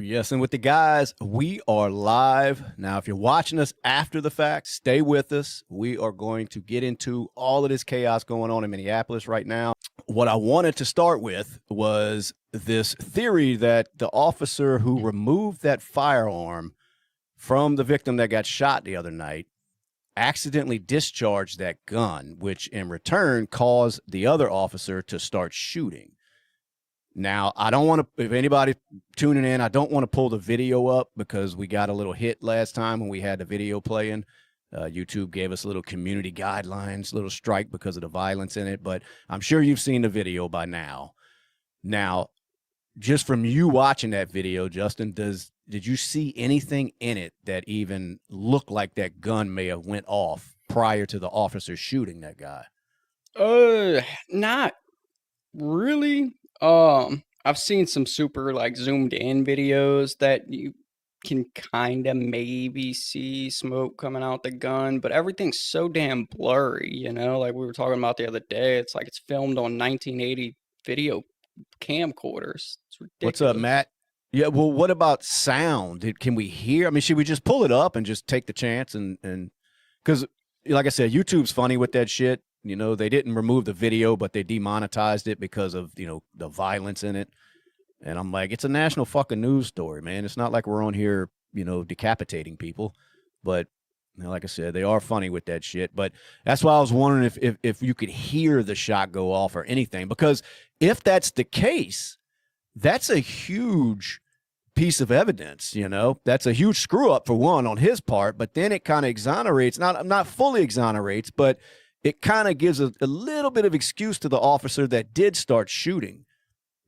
Yes, and with the guys, we are live. Now, if you're watching us after the fact, stay with us. We are going to get into all of this chaos going on in Minneapolis right now. What I wanted to start with was this theory that the officer who removed that firearm from the victim that got shot the other night accidentally discharged that gun, which in return caused the other officer to start shooting. Now, I don't want to, if anybody tuning in, I don't want to pull the video up because we got a little hit last time when we had the video playing. YouTube gave us a little community guidelines, little strike because of the violence in it, but I'm sure you've seen the video by now. Now, just from you watching that video, Justin, did you see anything in it that even looked like that gun may have went off prior to the officer shooting that guy? Not really. I've seen some super like zoomed in videos that you can kind of maybe see smoke coming out the gun, but everything's so damn blurry, like we were talking about the other day. It's like it's filmed on 1980 video camcorders. It's ridiculous. What's up, Matt? Yeah, well, what about sound? Can we hear? I mean, should we just pull it up and just take the chance? And because, like I said, YouTube's funny with that shit. They didn't remove the video, but they demonetized it because of, the violence in it. And I'm like, it's a national fucking news story, man. It's not like we're on here, decapitating people. But like I said, they are funny with that shit. But that's why I was wondering if you could hear the shot go off or anything. Because if that's the case, that's a huge piece of evidence, That's a huge screw up for one on his part. But then it kind of exonerates, not fully exonerates, but it kind of gives a little bit of excuse to the officer that did start shooting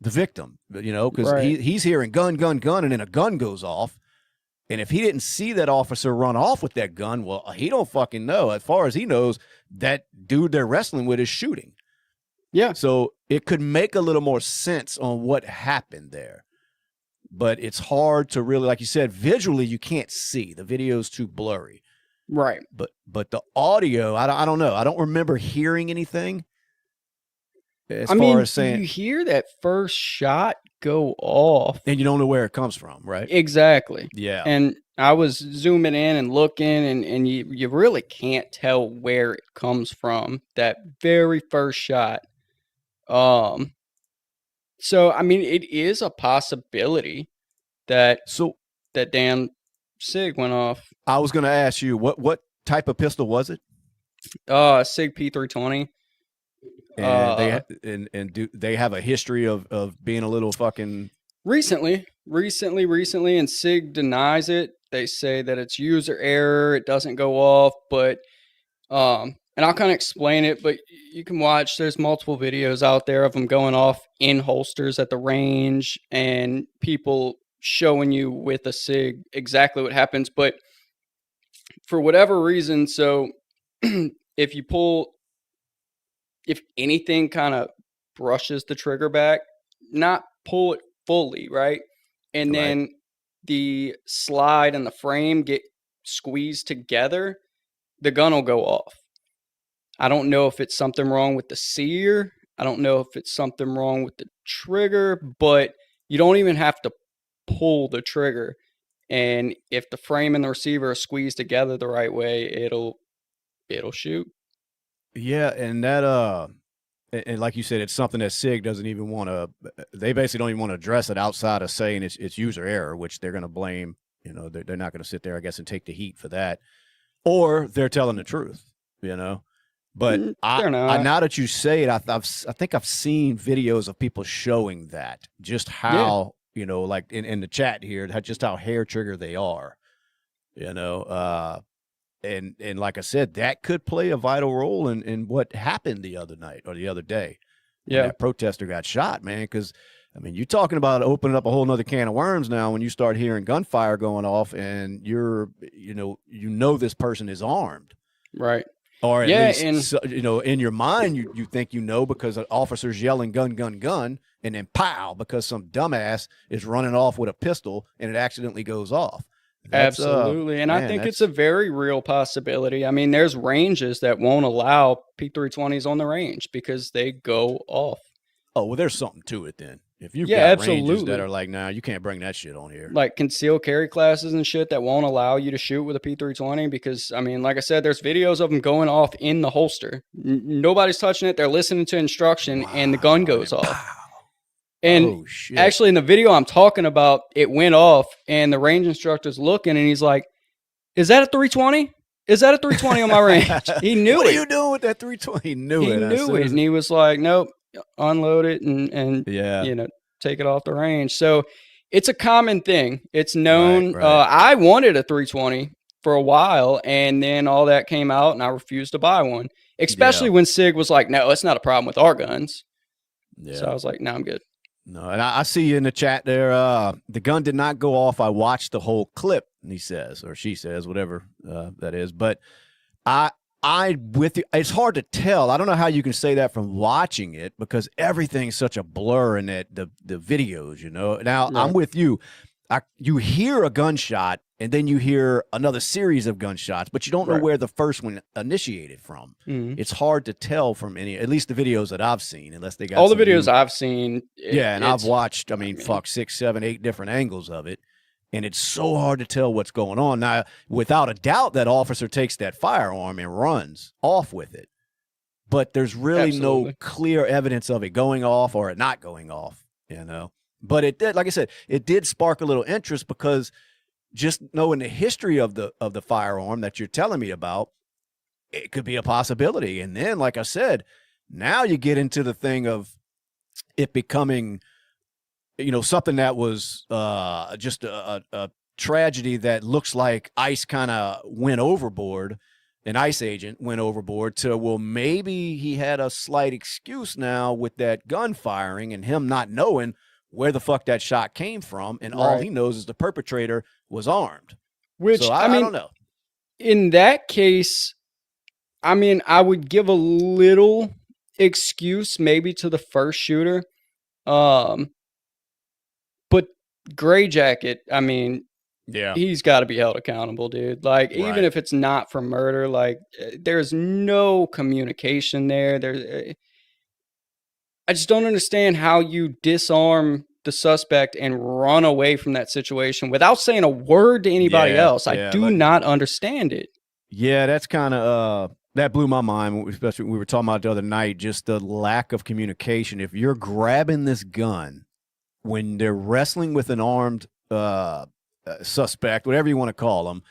the victim, because Right. he's hearing gun, gun, gun, and then a gun goes off. And if he didn't see that officer run off with that gun, well, he don't fucking know. As far as he knows, that dude they're wrestling with is shooting. Yeah. So it could make a little more sense on what happened there. But it's hard to really, like you said, visually you can't see. The video's too blurry. Right. But the audio, I don't know. I don't remember hearing anything. As I far mean, as saying, you hear that first shot go off. and you don't know where it comes from, right? Exactly. Yeah. And I was zooming in and looking, and you really can't tell where it comes from, that very first shot. So, I mean, it is a possibility that that damn SIG went off. I was going to ask you, what type of pistol was it? SIG P320. And do they have a history of being a little fucking recently, and SIG denies it. They say that it's user error, it doesn't go off, but and I'll kind of explain it, but you can watch, there's multiple videos out there of them going off in holsters at the range and people showing you with a SIG exactly what happens. But for whatever reason, so if anything kind of brushes the trigger back, not pull it fully, right? And then the slide and the frame get squeezed together, the gun will go off. I don't know if it's something wrong with the sear. I don't know if it's something wrong with the trigger, but you don't even have to pull the trigger. And if the frame and the receiver are squeezed together the right way, it'll shoot. Yeah, and that and like you said, it's something that SIG doesn't even want to. They basically don't even want to address it outside of saying it's user error, which they're going to blame. They're not going to sit there, I guess, and take the heat for that, or they're telling the truth. But now that you say it, I think I've seen videos of people showing that just how like in the chat here, just how hair trigger they are. And like I said, that could play a vital role in what happened the other night or the other day. Yeah, that protester got shot, man. Because I mean, you're talking about opening up a whole nother can of worms now when you start hearing gunfire going off, and this person is armed, right? Or at least in your mind you think because an officer's yelling gun, gun, gun, and then pow because some dumbass is running off with a pistol and it accidentally goes off. Absolutely. And I think it's a very real possibility. I mean, there's ranges that won't allow P320s on the range because they go off. Oh, well, there's something to it then. If you've Yeah, got rangers that absolutely. are like, nah, you can't bring that shit on here. Like concealed carry classes and shit that won't allow you to shoot with a P320 because, I mean, like I said, there's videos of them going off in the holster. Nobody's touching it. They're listening to instruction and the gun Wow, goes and then off. pow. And Oh shit! actually, in the video I'm talking about, it went off and the range instructor's looking and he's like, "Is that a 320? Is that a 320 on my range?" He knew what it. are you doing with that 320? He knew He it. knew it. And he was like, "Nope, unload it and Yeah. you know, take it off the range." So it's a common thing. It's known. Right. I wanted a 320 for a while, and then all that came out, and I refused to buy one. Especially when SIG was like, "No, it's not a problem with our guns." Yeah. So I was like, "No, I'm good." No, and I see you in the chat there. The gun did not go off. I watched the whole clip, he says, or she says, whatever that is. But I with you, it's hard to tell. I don't know how you can say that from watching it because everything's such a blur in the videos, you know. Now Right. I'm with you. You hear a gunshot and then you hear another series of gunshots, but you don't know Right. where the first one initiated from. Mhm. It's hard to tell from any, at least the videos that I've seen, unless they got All the some videos new- I've seen. yeah, and I've it's- watched, I mean, fuck, 6, 7, 8 different angles of it. And it's so hard to tell what's going on. Now, without a doubt, that officer takes that firearm and runs off with it. But there's really Absolutely. no clear evidence of it going off or it not going off, you know. But it did, like I said, it did spark a little interest because just knowing the history of the firearm that you're telling me about, it could be a possibility. And then, like I said, now you get into the thing of it becoming, you know, something that was just a tragedy that looks like ICE kind of went overboard, an ICE agent went overboard to, well, maybe he had a slight excuse now with that gun firing and him not knowing where the fuck that shot came from. And all Right. he knows is the perpetrator was armed. Which, So I I mean, don't know. in that case, I mean, I would give a little excuse maybe to the first shooter. But Gray Jacket, I mean, Yeah. he's got to be held accountable, dude. Like, even Right. if it's not for murder, like, there's no communication there. I just don't understand how you disarm the suspect and run away from that situation without saying a word to anybody Yeah, else. I yeah, do like- not understand it. Yeah, that's kind of that blew my mind, especially when we were talking about it the other night, just the lack of communication. If you're grabbing this gun when they're wrestling with an armed suspect, whatever you want to call him,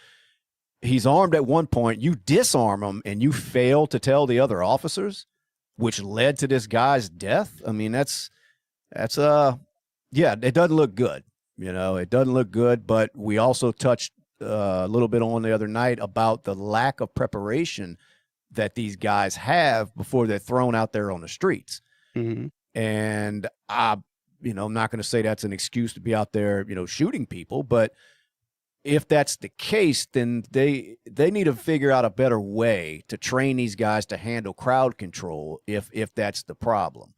he's armed at one point, you disarm him and you fail to tell the other officers, which led to this guy's death. I mean, that's yeah, it doesn't look good. You know, it doesn't look good, but we also touched a little bit on the other night about the lack of preparation that these guys have before they're thrown out there on the streets. Mm-hmm. And you know, I'm not going to say that's an excuse to be out there, you know, shooting people, but if that's the case, then they need to figure out a better way to train these guys to handle crowd control if that's the problem.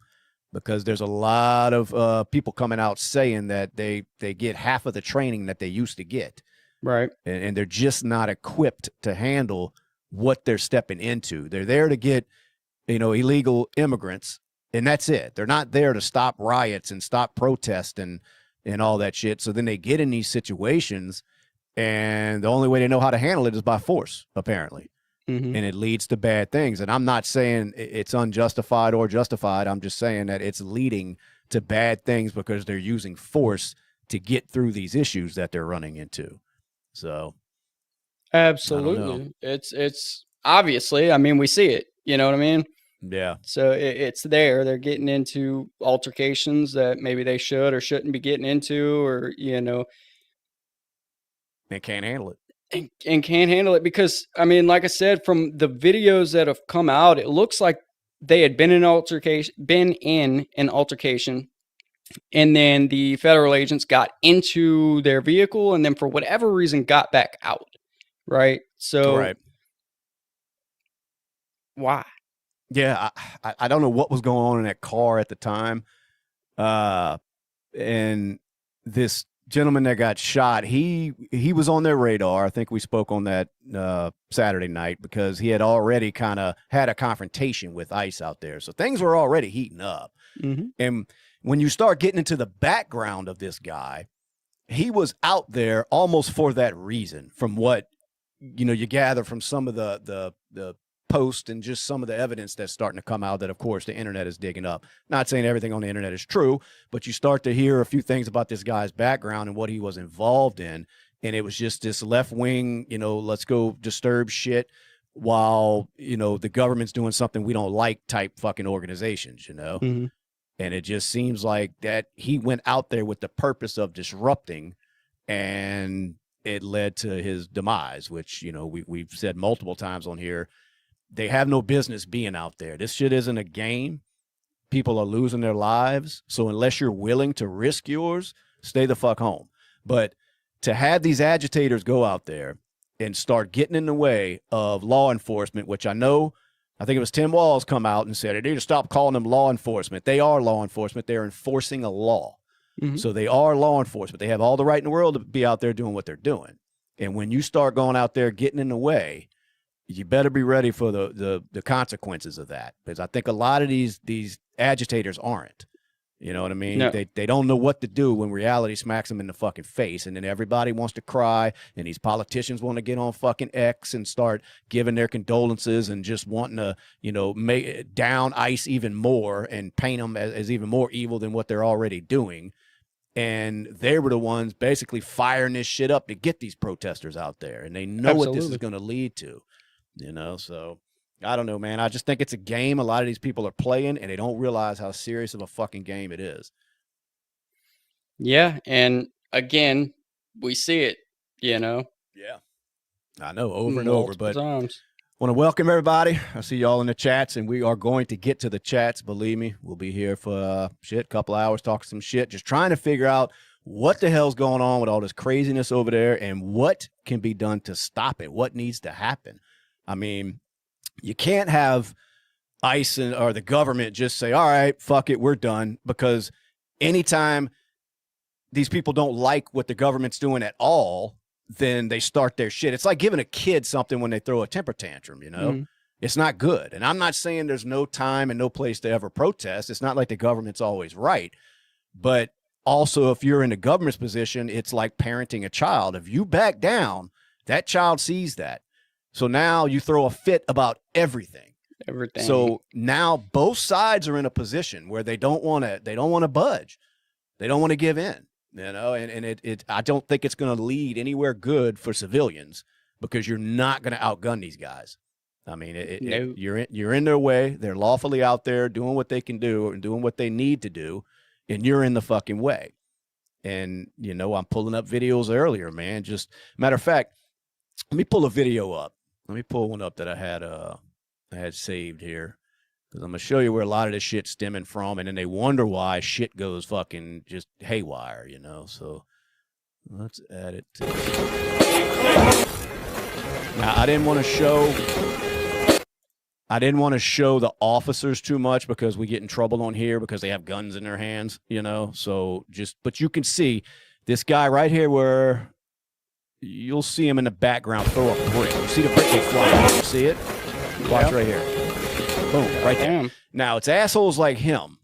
Because there's a lot of people coming out saying that they get half of the training that they used to get. Right. And they're just not equipped to handle what they're stepping into. They're there to get, you know, illegal immigrants, and that's it. They're not there to stop riots and stop protests and all that shit. So then they get in these situations, and the only way they know how to handle it is by force, apparently. Mm-hmm. And it leads to bad things. And I'm not saying it's unjustified or justified. I'm just saying that it's leading to bad things because they're using force to get through these issues that they're running into. So Absolutely. It's obviously, I mean, we see it, you know what I mean? yeah. So it's there. They're getting into altercations that maybe they should or shouldn't be getting into, or, you know, They can't handle it. and can't handle it because, I mean, like I said, from the videos that have come out, it looks like they had been in an altercation, and then the federal agents got into their vehicle and then for whatever reason got back out. Right. So Right. why? Yeah, I don't know what was going on in that car at the time. And this gentleman that got shot, he was on their radar. I think we spoke on that Saturday night because he had already kind of had a confrontation with ICE out there. So things were already heating up. Mm-hmm. And when you start getting into the background of this guy, he was out there almost for that reason, from what you gather from some of the posts and just some of the evidence that's starting to come out that, of course, the internet is digging up. Not saying everything on the internet is true, but you start to hear a few things about this guy's background and what he was involved in. And it was just this left wing, let's go disturb shit while, the government's doing something we don't like type fucking organizations, Mm-hmm. And it just seems like that he went out there with the purpose of disrupting, and it led to his demise, which, we've said multiple times on here. They have no business being out there. This shit isn't a game. People are losing their lives. So unless you're willing to risk yours, stay the fuck home. But to have these agitators go out there and start getting in the way of law enforcement, which I think it was Tim Walz come out and said, they need to stop calling them law enforcement. They are law enforcement. They're enforcing a law. Mm-hmm. So they are law enforcement. They have all the right in the world to be out there doing what they're doing. And when you start going out there getting in the way, you better be ready for the consequences of that, because I think a lot of these agitators aren't. You know what I mean? No. They don't know what to do when reality smacks them in the fucking face, and then everybody wants to cry, and these politicians want to get on fucking X and start giving their condolences and just wanting to, make down ICE even more and paint them as even more evil than what they're already doing. And they were the ones basically firing this shit up to get these protesters out there, and they know what this is going to lead to. So I don't know, man. I just think it's a game a lot of these people are playing, and they don't realize how serious of a fucking game it is. Yeah. And again, we see it, Yeah. I know, over and over, but times. Want to welcome everybody. I see y'all in the chats, and we are going to get to the chats. Believe me, we'll be here for a couple hours talking some shit, just trying to figure out what the hell's going on with all this craziness over there and what can be done to stop it. What needs to happen? I mean, you can't have ICE or the government just say, all right, fuck it, we're done. Because anytime these people don't like what the government's doing at all, then they start their shit. It's like giving a kid something when they throw a temper tantrum, Mm-hmm. It's not good. And I'm not saying there's no time and no place to ever protest. It's not like the government's always right. But also, if you're in the government's position, it's like parenting a child. If you back down, that child sees that. So now you throw a fit about everything. So now both sides are in a position where they don't want to budge. They don't want to give in, and I don't think it's going to lead anywhere good for civilians, because you're not going to outgun these guys. I mean, you're in their way. They're lawfully out there doing what they can do and doing what they need to do, and you're in the fucking way. And, I'm pulling up videos earlier, man. Just matter of fact, let me pull a video up. Let me pull one up that I had saved here, because I'm going to show you where a lot of this shit's stemming from, and then they wonder why shit goes fucking just haywire, So let's add it to Now, I didn't want to show the officers too much, because we get in trouble on here because they have guns in their hands, So but you can see this guy right here where you'll see him in the background throw a brick. You see the brick go flying. You see it? Watch right here. Boom, right there. Now, it's assholes like him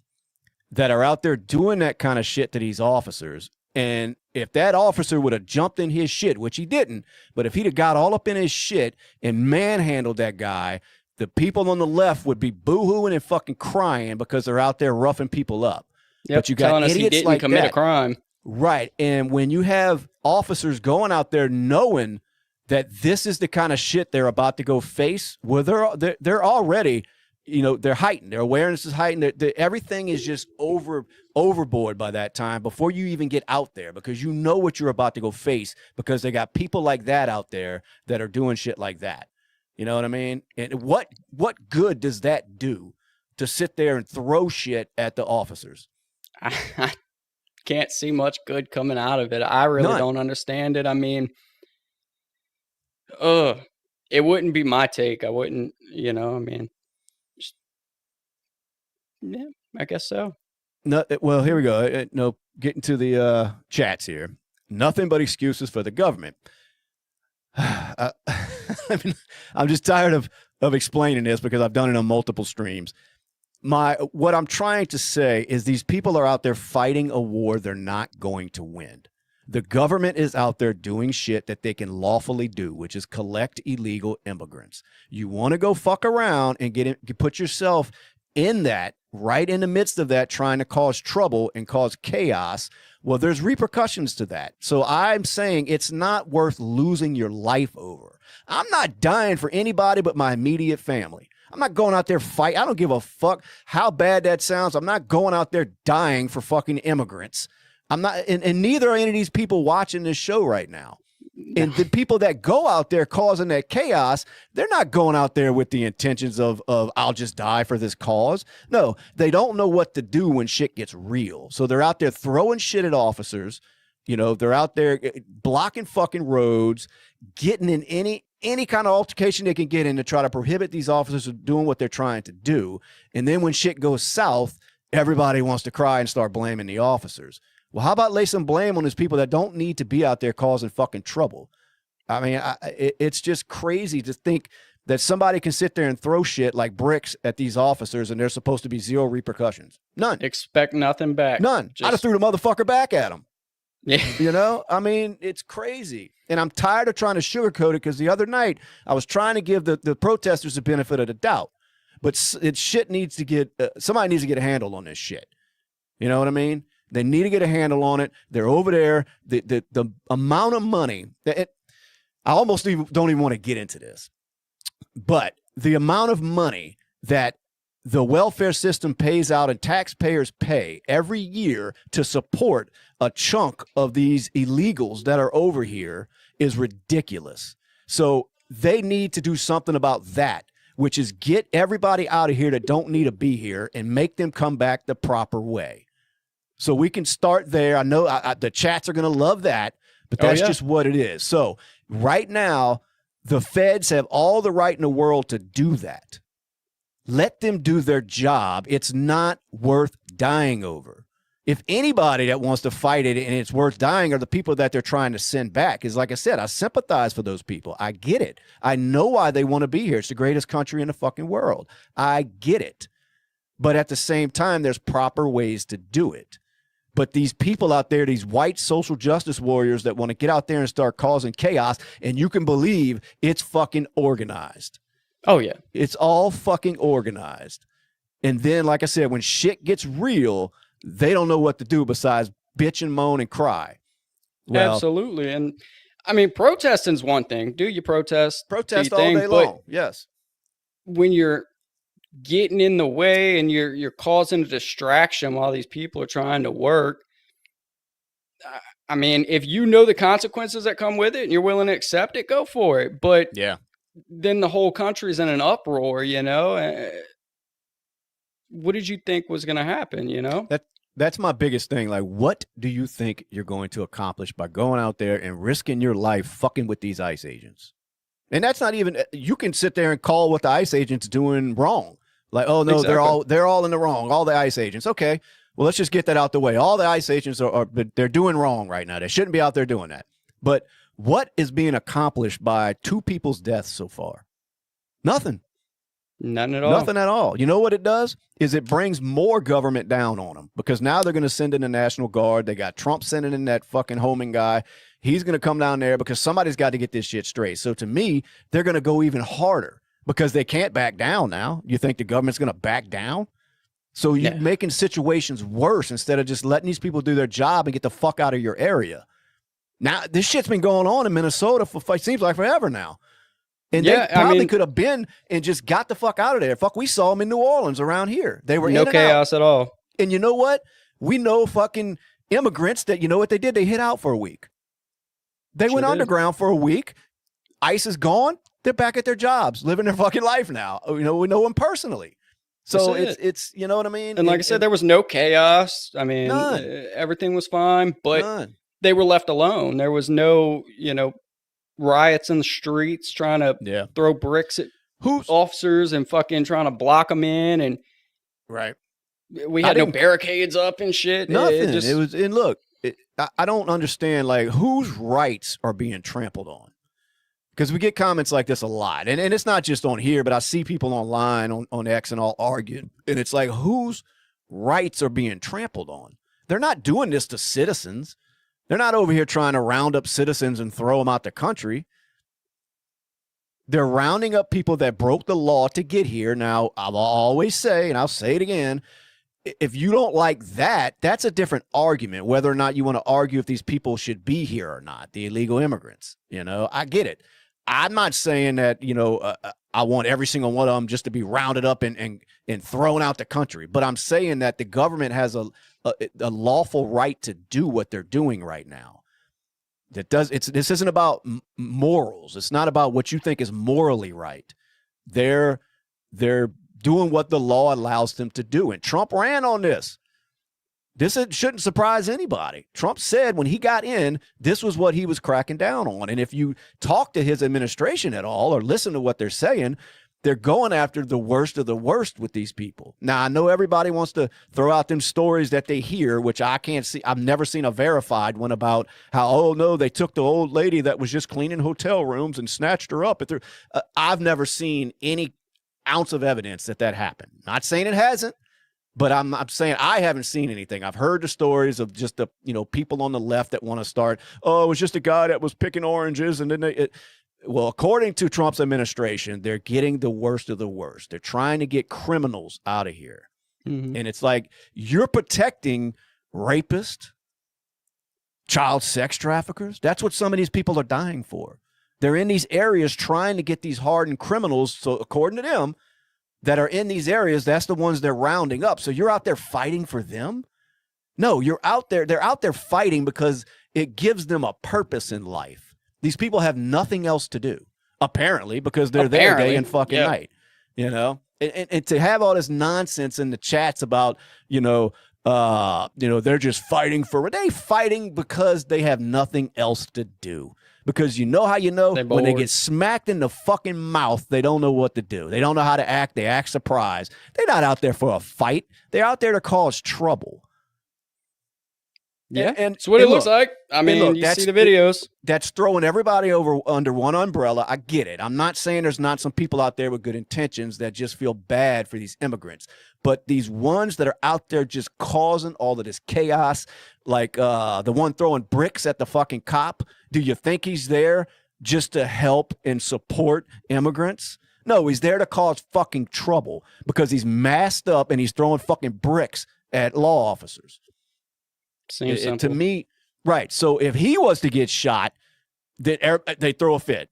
that are out there doing that kind of shit to these officers. And if that officer would have jumped in his shit, which he didn't, but if he'd have got all up in his shit and manhandled that guy, the people on the left would be boo-hooing and fucking crying because they're out there roughing people up. Yep, but you got idiots he didn't like commit that. A crime. Right. And when you have officers going out there knowing that this is the kind of shit they're about to go face, well, they're already, they're heightened. Their awareness is heightened. Everything is just overboard by that time before you even get out there, because you know what you're about to go face, because they got people like that out there that are doing shit like that. You know what I mean? And what good does that do to sit there and throw shit at the officers? I can't see much good coming out of it. I really don't understand it. I mean, it wouldn't be my take. I wouldn't, yeah, I guess so. No, well, here we go. No, getting to the chats here. Nothing but excuses for the government. I mean, I'm just tired of explaining this, because I've done it on multiple streams. what I'm trying to say is these people are out there fighting a war they're not going to win. The government is out there doing shit that they can lawfully do, which is collect illegal immigrants. You want to go fuck around and put yourself in that, right in the midst of that, trying to cause trouble and cause chaos. Well, there's repercussions to that. So I'm saying it's not worth losing your life over. I'm not dying for anybody but my immediate family. I'm not going out there fight. I don't give a fuck how bad that sounds. I'm not going out there dying for fucking immigrants. I'm not, and neither are any of these people watching this show right now. And the people that go out there causing that chaos, they're not going out there with the intentions of I'll just die for this cause. No, they don't know what to do when shit gets real. So they're out there throwing shit at officers. You know, they're out there blocking fucking roads, getting in any kind of altercation they can get in to try to prohibit these officers from doing what they're trying to do. And then when shit goes south, everybody wants to cry and start blaming the officers. Well, how about lay some blame on these people that don't need to be out there causing fucking trouble? I mean, it's just crazy to think that somebody can sit there and throw shit like bricks at these officers and there's supposed to be zero repercussions. None. Expect nothing back. None. I'd have threw the motherfucker back at him. Yeah. You know, I mean, it's crazy. And I'm tired of trying to sugarcoat it because the other night I was trying to give the protesters the benefit of the doubt. But shit needs to get, somebody needs to get a handle on this shit. You know what I mean? They need to get a handle on it. They're over there. The amount of money that I almost don't even want to get into this, but the amount of money that the welfare system pays out and taxpayers pay every year to support a chunk of these illegals that are over here is ridiculous. So they need to do something about that, which is get everybody out of here that don't need to be here and make them come back the proper way. So we can start there. I know the chats are going to love that, but that's just what it is. So right now, the feds have all the right in the world to do that. Let them do their job. It's not worth dying over. If anybody that wants to fight it and it's worth dying are the people that they're trying to send back. Is like I said, I sympathize for those people. I get it. I know why they want to be here. It's the greatest country in the fucking world. I get it. But at the same time, there's proper ways to do it. But these people out there, these white social justice warriors that want to get out there and start causing chaos, and you can believe it's fucking organized. Oh, yeah. It's all fucking organized. And then, like I said, when shit gets real, they don't know what to do besides bitch and moan and cry. Well, absolutely. And I mean, protesting's one thing. Do you protest? Protest all day long. Yes. When you're getting in the way and you're causing a distraction while these people are trying to work. I mean, if you know the consequences that come with it and you're willing to accept it, go for it. But yeah, then the whole country's in an uproar, you know. What did you think was going to happen, you know? That's my biggest thing. Like, what do you think you're going to accomplish by going out there and risking your life fucking with these ICE agents? And that's not even, you can sit there and call what the ICE agents doing wrong. Like, oh no, exactly. they're all in the wrong. All the ICE agents. Okay, well, let's just get that out the way. All the ICE agents they're doing wrong right now. They shouldn't be out there doing that. But what is being accomplished by 2 people's deaths so far? Nothing. None at all. Nothing at all. You know what it does? Is it brings more government down on them because now they're going to send in the National Guard. They got Trump sending in that fucking Homan guy. He's going to come down there because somebody's got to get this shit straight. So to me, they're going to go even harder because they can't back down now. You think the government's going to back down? So you're making situations worse instead of just letting these people do their job and get the fuck out of your area. Now, this shit's been going on in Minnesota for, it seems like forever now. And they probably could have been and just got the fuck out of there. Fuck, we saw them in New Orleans around here. They were no chaos at all. And you know what? We know fucking immigrants that, you know what they did? They hid out for a week. They went underground for a week. ICE is gone. They're back at their jobs, living their fucking life now. You know, we know them personally. So it's you know what I mean? And like I said, there was no chaos. I mean, everything was fine, but they were left alone. There was no, you know, riots in the streets trying to throw bricks at officers and fucking trying to block them in. And we had no barricades up and shit. Nothing. It was, and look, I don't understand, like, whose rights are being trampled on. because we get comments like this a lot. And it's not just on here, but I see people online on X and all arguing. And it's like, whose rights are being trampled on? They're not doing this to citizens. They're not over here trying to round up citizens and throw them out the country. They're rounding up people that broke the law to get here. Now, I'll always say, and I'll say it again, if you don't like that, that's a different argument, whether or not you want to argue if these people should be here or not, the illegal immigrants. I get it. I'm not saying that, I want every single one of them just to be rounded up and thrown out the country. But I'm saying that the government has a lawful right to do what they're doing right now. This isn't about morals. It's not about what you think is morally right. They're doing what the law allows them to do. And Trump ran on this. This shouldn't surprise anybody. Trump said when he got in, this was what he was cracking down on. And if you talk to his administration at all or listen to what they're saying, they're going after the worst of the worst with these people. Now, I know everybody wants to throw out them stories that they hear, which I can't see. I've never seen a verified one about how, oh, no, they took the old lady that was just cleaning hotel rooms and snatched her up. I've never seen any ounce of evidence that happened. Not saying it hasn't, but I'm saying I haven't seen anything. I've heard the stories of just the people on the left that want to start, oh, it was just a guy that was picking oranges, and then well, according to Trump's administration, they're getting the worst of the worst. They're trying to get criminals out of here. Mm-hmm. And it's like, you're protecting rapists, child sex traffickers. That's what some of these people are dying for. They're in these areas trying to get these hardened criminals. So according to them, that are in these areas, that's the ones they're rounding up. So you're out there fighting for them? No, you're out there. They're out there fighting because it gives them a purpose in life. These people have nothing else to do, apparently, because they're there day and fucking night, And to have all this nonsense in the chats about, they're just fighting for, they fighting because they have nothing else to do. Because how when they get smacked in the fucking mouth, they don't know what to do. They don't know how to act. They act surprised. They're not out there for a fight. They're out there to cause trouble. Yeah, and it's what it looks like. I mean, you see the videos. That's throwing everybody under one umbrella. I get it. I'm not saying there's not some people out there with good intentions that just feel bad for these immigrants. But these ones that are out there just causing all of this chaos, like the one throwing bricks at the fucking cop, do you think he's there just to help and support immigrants? No, he's there to cause fucking trouble because he's masked up and he's throwing fucking bricks at law officers. Seems simple. To me, right. So if he was to get shot, they throw a fit.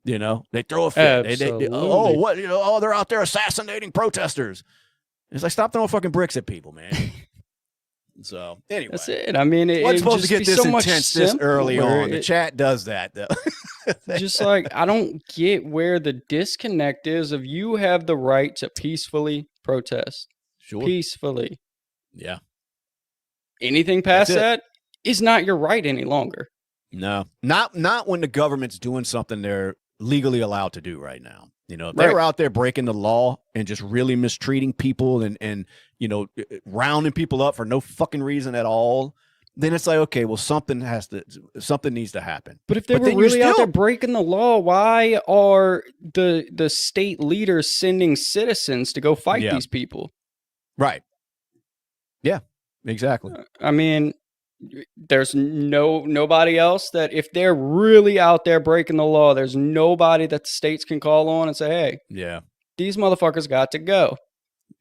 They throw a fit. They're out there assassinating protesters. It's like, stop throwing fucking bricks at people, man. So anyway, that's it. I mean, it's supposed to get this so intense this early on. The chat does that, though. Just like, I don't get where the disconnect is of you have the right to peacefully protest. Sure. Peacefully. Yeah. Anything past that is not your right any longer. No, not when the government's doing something they're legally allowed to do right now. If they were out there breaking the law and just really mistreating people and rounding people up for no fucking reason at all, then it's like, okay, well, something needs to happen. But if they were really out there breaking the law, why are the state leaders sending citizens to go fight these people? Right. Yeah. Exactly. I mean, there's nobody else that if they're really out there breaking the law, there's nobody that the states can call on and say, hey, these motherfuckers got to go.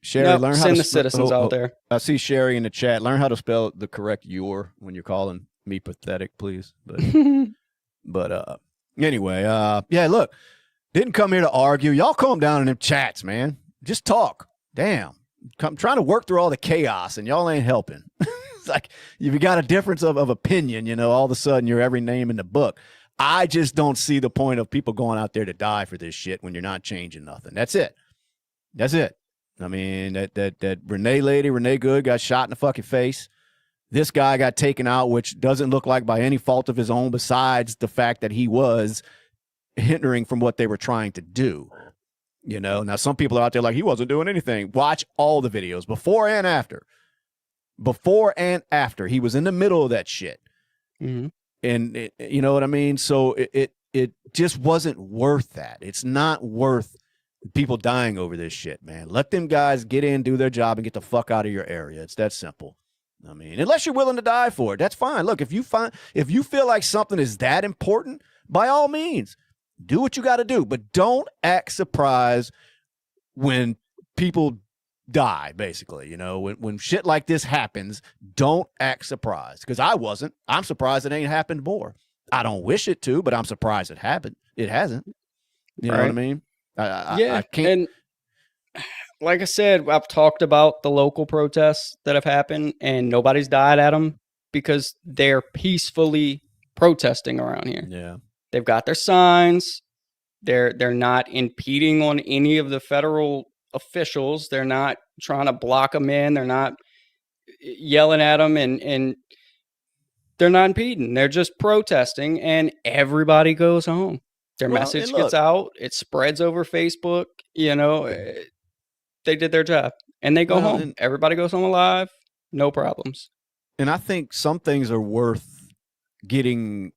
Sherry, learn how to send the citizens out there. I see Sherry in the chat. Learn how to spell the correct "your" when you're calling me pathetic, please. But anyway, look, didn't come here to argue. Y'all calm down in them chats, man. Just talk. Damn. I'm trying to work through all the chaos, and y'all ain't helping. It's like if you got a difference of opinion, all of a sudden you're every name in the book. I just don't see the point of people going out there to die for this shit when you're not changing nothing. That's it. I mean, that Renee Good got shot in the fucking face. This guy got taken out, which doesn't look like by any fault of his own besides the fact that he was hindering from what they were trying to do. Now some people are out there like he wasn't doing anything. Watch all the videos before and after. He was in the middle of that shit. Mm-hmm. And you know what I mean? So it just wasn't worth that. It's not worth people dying over this shit, man. Let them guys get in, do their job, and get the fuck out of your area. It's that simple. I mean, unless you're willing to die for it, that's fine. Look, if you feel like something is that important, by all means, do what you got to do. But don't act surprised when people die, basically. You know, when shit like this happens, don't act surprised. Because I wasn't. I'm surprised it ain't happened more. I don't wish it to, but I'm surprised it happened. It hasn't. You know what I mean? I can't. And like I said, I've talked about the local protests that have happened, and nobody's died at them because they're peacefully protesting around here. Yeah, they've got their signs. They're not impeding on any of the federal officials. They're not trying to block them in. They're not yelling at them, and they're not impeding. They're just protesting, and everybody goes home. Their message gets out. It spreads over Facebook. You know, they did their job, and they go home. Everybody goes home alive. No problems. And I think some things are worth getting,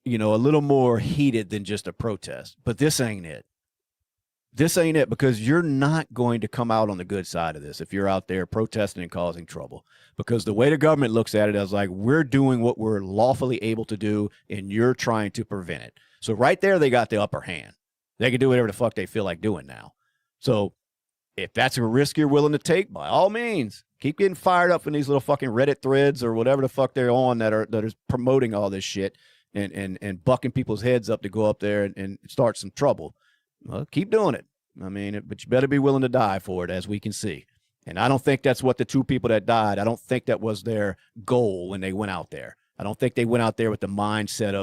you know, a little more heated than just a protest. But this ain't it. This ain't it, because you're not going to come out on the good side of this if you're out there protesting and causing trouble. Because the way the government looks at it is like, we're doing what we're lawfully able to do, and you're trying to prevent it. So right there, they got the upper hand. They can do whatever the fuck they feel like doing now. So if that's a risk you're willing to take, by all means, keep getting fired up in these little fucking Reddit threads or whatever the fuck they're on that are promoting all this shit and bucking people's heads up to go up there and start some trouble. Well, keep doing it. I mean, but you better be willing to die for it, as we can see. And I don't think that's what the two people that died, I don't think that was their goal when they went out there. I don't think they went out there with the mindset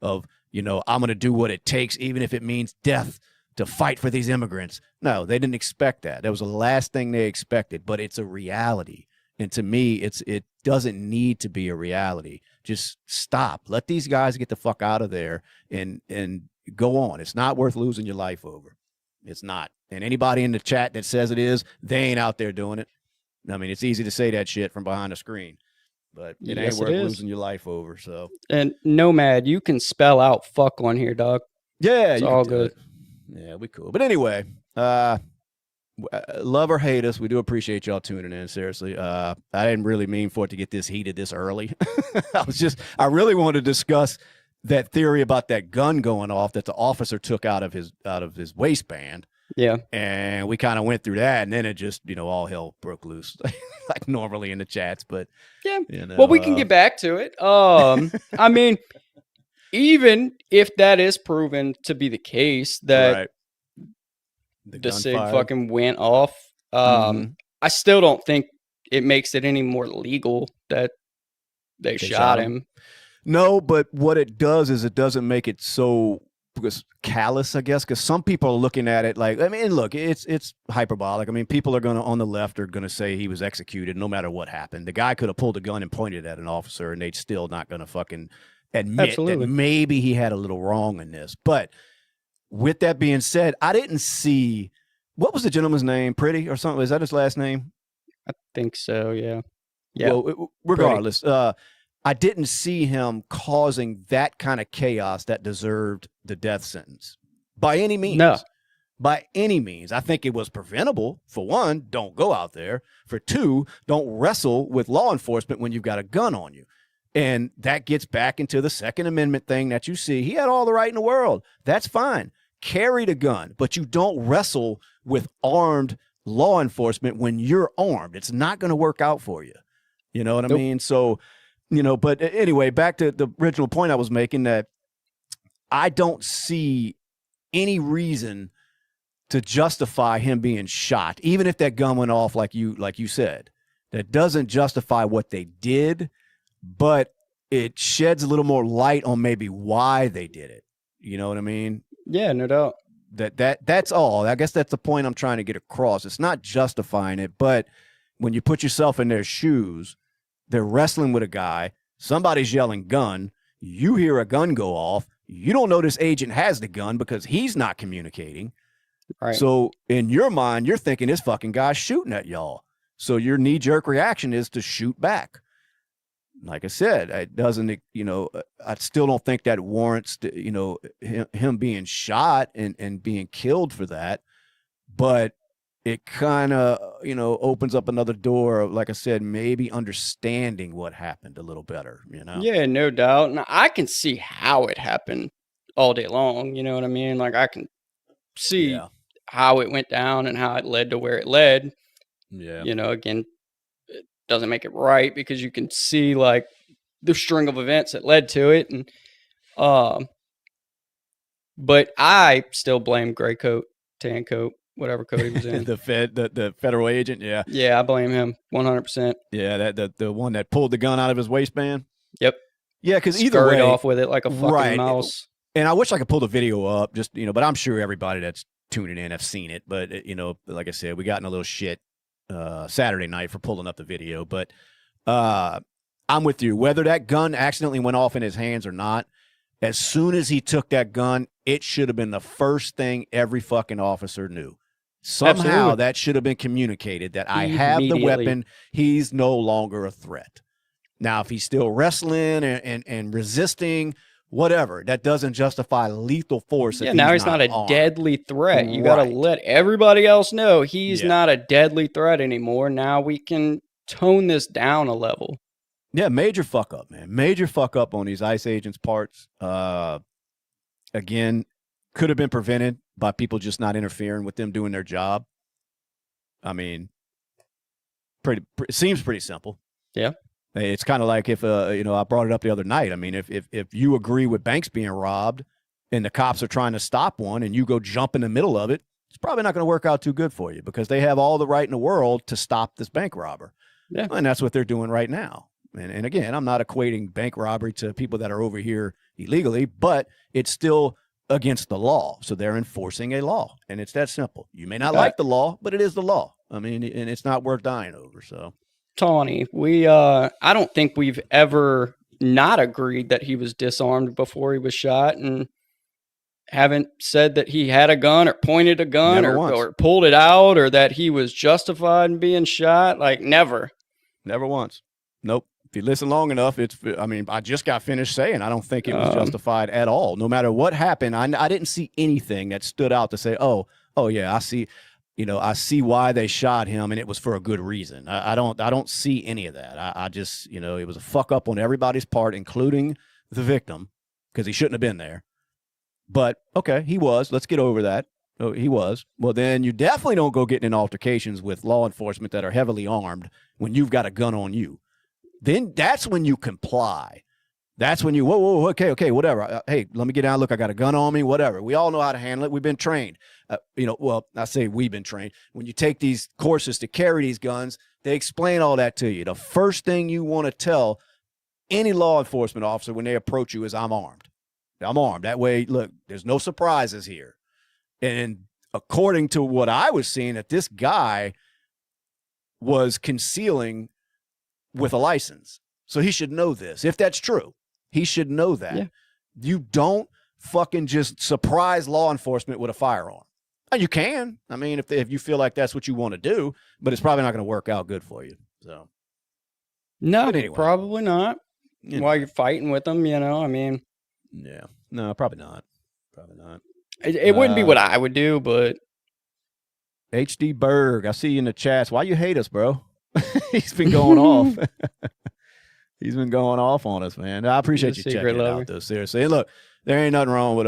of you know, I'm going to do what it takes, even if it means death, to fight for these immigrants. No, they didn't expect that. That was the last thing they expected, but it's a reality. And to me, it doesn't need to be a reality. Just stop. Let these guys get the fuck out of there and go on. It's not worth losing your life over. It's not. And anybody in the chat that says it is, they ain't out there doing it. I mean, it's easy to say that shit from behind a screen, but it ain't worth losing your life over. So, and Nomad, you can spell out fuck on here, dog. Yeah, it's all good. Yeah, we cool. But anyway, love or hate us, we do appreciate y'all tuning in. Seriously, I didn't really mean for it to get this heated this early. I really wanted to discuss that theory about that gun going off that the officer took out of his waistband. Yeah, and we kind of went through that, and then it just, you know, all hell broke loose like normally in the chats. But yeah, you know, well, we can get back to it. I mean, even if that is proven to be the case, that the SIG fucking went off, I still don't think it makes it any more legal that they shot him. No, but what it does is it doesn't make it so callous, I guess, because some people are looking at it like, I mean, look, it's hyperbolic. I mean, people are going to, on the left, are going to say he was executed no matter what happened. The guy could have pulled a gun and pointed at an officer, and they'd still not going to fucking admit that maybe he had a little wrong in this. But with that being said, I didn't see, what was the gentleman's name? Pretty or something? Is that his last name? I think so, yeah. Yeah. Well, regardless, I didn't see him causing that kind of chaos that deserved the death sentence by any means. No. By any means. I think it was preventable. For one, don't go out there. For two, don't wrestle with law enforcement when you've got a gun on you. And that gets back into the Second Amendment thing that you see. He had all the right in the world. That's fine. Carry the gun, but you don't wrestle with armed law enforcement when you're armed. It's not going to work out for you. You know what I mean? So, you know, but anyway, back to the original point I was making, that I don't see any reason to justify him being shot, even if that gun went off like you said. That doesn't justify what they did, but it sheds a little more light on maybe why they did it. You know what I mean? Yeah, no doubt. That's all. I guess that's the point I'm trying to get across. It's not justifying it, but when you put yourself in their shoes, they're wrestling with a guy, somebody's yelling gun, you hear a gun go off, you don't know this agent has the gun because he's not communicating. Right. So in your mind, you're thinking this fucking guy's shooting at y'all. So your knee-jerk reaction is to shoot back. like I said, it doesn't, I still don't think that warrants, him being shot and being killed for that. But it kind of, opens up another door of, like I said, maybe understanding what happened a little better, Yeah, no doubt. And I can see how it happened all day long. You know what I mean? Like I can see Yeah. how it went down and how it led to where it led. Yeah. Again, it doesn't make it right because you can see like the string of events that led to it. And but I still blame gray coat, tan coat, whatever coat he was in. the federal agent. Yeah. Yeah, I blame him 100%. Yeah. The one that pulled the gun out of his waistband. Yep. Yeah. Cause either Scurried way, off with it like a fucking right. mouse. And I wish I could pull the video up just, but I'm sure everybody that's tuning in have seen it. But, like I said, we got in a little shit Saturday night for pulling up the video. But I'm with you. Whether that gun accidentally went off in his hands or not, as soon as he took that gun, it should have been the first thing every fucking officer knew. Somehow Absolutely. that should have been communicated that I have the weapon. He's no longer a threat. Now, if he's still wrestling and resisting, whatever, that doesn't justify lethal force. Yeah, now he's not a armed. deadly threat. You got to let everybody else know he's not a deadly threat anymore. Now we can tone this down a level. Yeah, major fuck up, man. Major fuck up on these ICE agents' parts. Again, could have been prevented by people just not interfering with them doing their job. I mean, it seems pretty simple. Yeah. It's kind of like if, I brought it up the other night. I mean, if you agree with banks being robbed and the cops are trying to stop one and you go jump in the middle of it, it's probably not going to work out too good for you because they have all the right in the world to stop this bank robber. Yeah. And that's what they're doing right now. And again, I'm not equating bank robbery to people that are over here illegally, but it's still against the law. So they're enforcing a law, and it's that simple. You may not like the law, but it is the law. I mean, and it's not worth dying over. So, Tawny, I don't think we've ever not agreed that he was disarmed before he was shot, and haven't said that he had a gun or pointed a gun or pulled it out or that he was justified in being shot. Like never once. Nope. If you listen long enough, I just got finished saying I don't think it was justified at all. No matter what happened, I didn't see anything that stood out to say, oh yeah, I see, I see why they shot him and it was for a good reason. I don't see any of that. I just, it was a fuck up on everybody's part, including the victim, because he shouldn't have been there. But okay, he was. Let's get over that. Oh, he was. Well, then you definitely don't go getting in altercations with law enforcement that are heavily armed when you've got a gun on you. Then that's when you comply. That's when you, whoa, okay, whatever. Hey, let me get down. Look, I got a gun on me, whatever. We all know how to handle it. We've been trained. Well, I say we've been trained. When you take these courses to carry these guns, they explain all that to you. The first thing you want to tell any law enforcement officer when they approach you is, I'm armed. I'm armed. That way, look, there's no surprises here. And according to what I was seeing, that this guy was concealing with a license. So he should know this. If that's true, he should know that. Yeah. You don't fucking just surprise law enforcement with a firearm. And you can. I mean, if you feel like that's what you want to do, but it's probably not going to work out good for you. So, no, anyway, probably not. While you're fighting with them, I mean. Yeah. No, probably not. Probably not. It wouldn't be what I would do, but. HD Berg, I see you in the chats. Why you hate us, bro? He's been going off. He's been going off on us, man. I appreciate you checking it out, though. Seriously. And look, there ain't nothing wrong with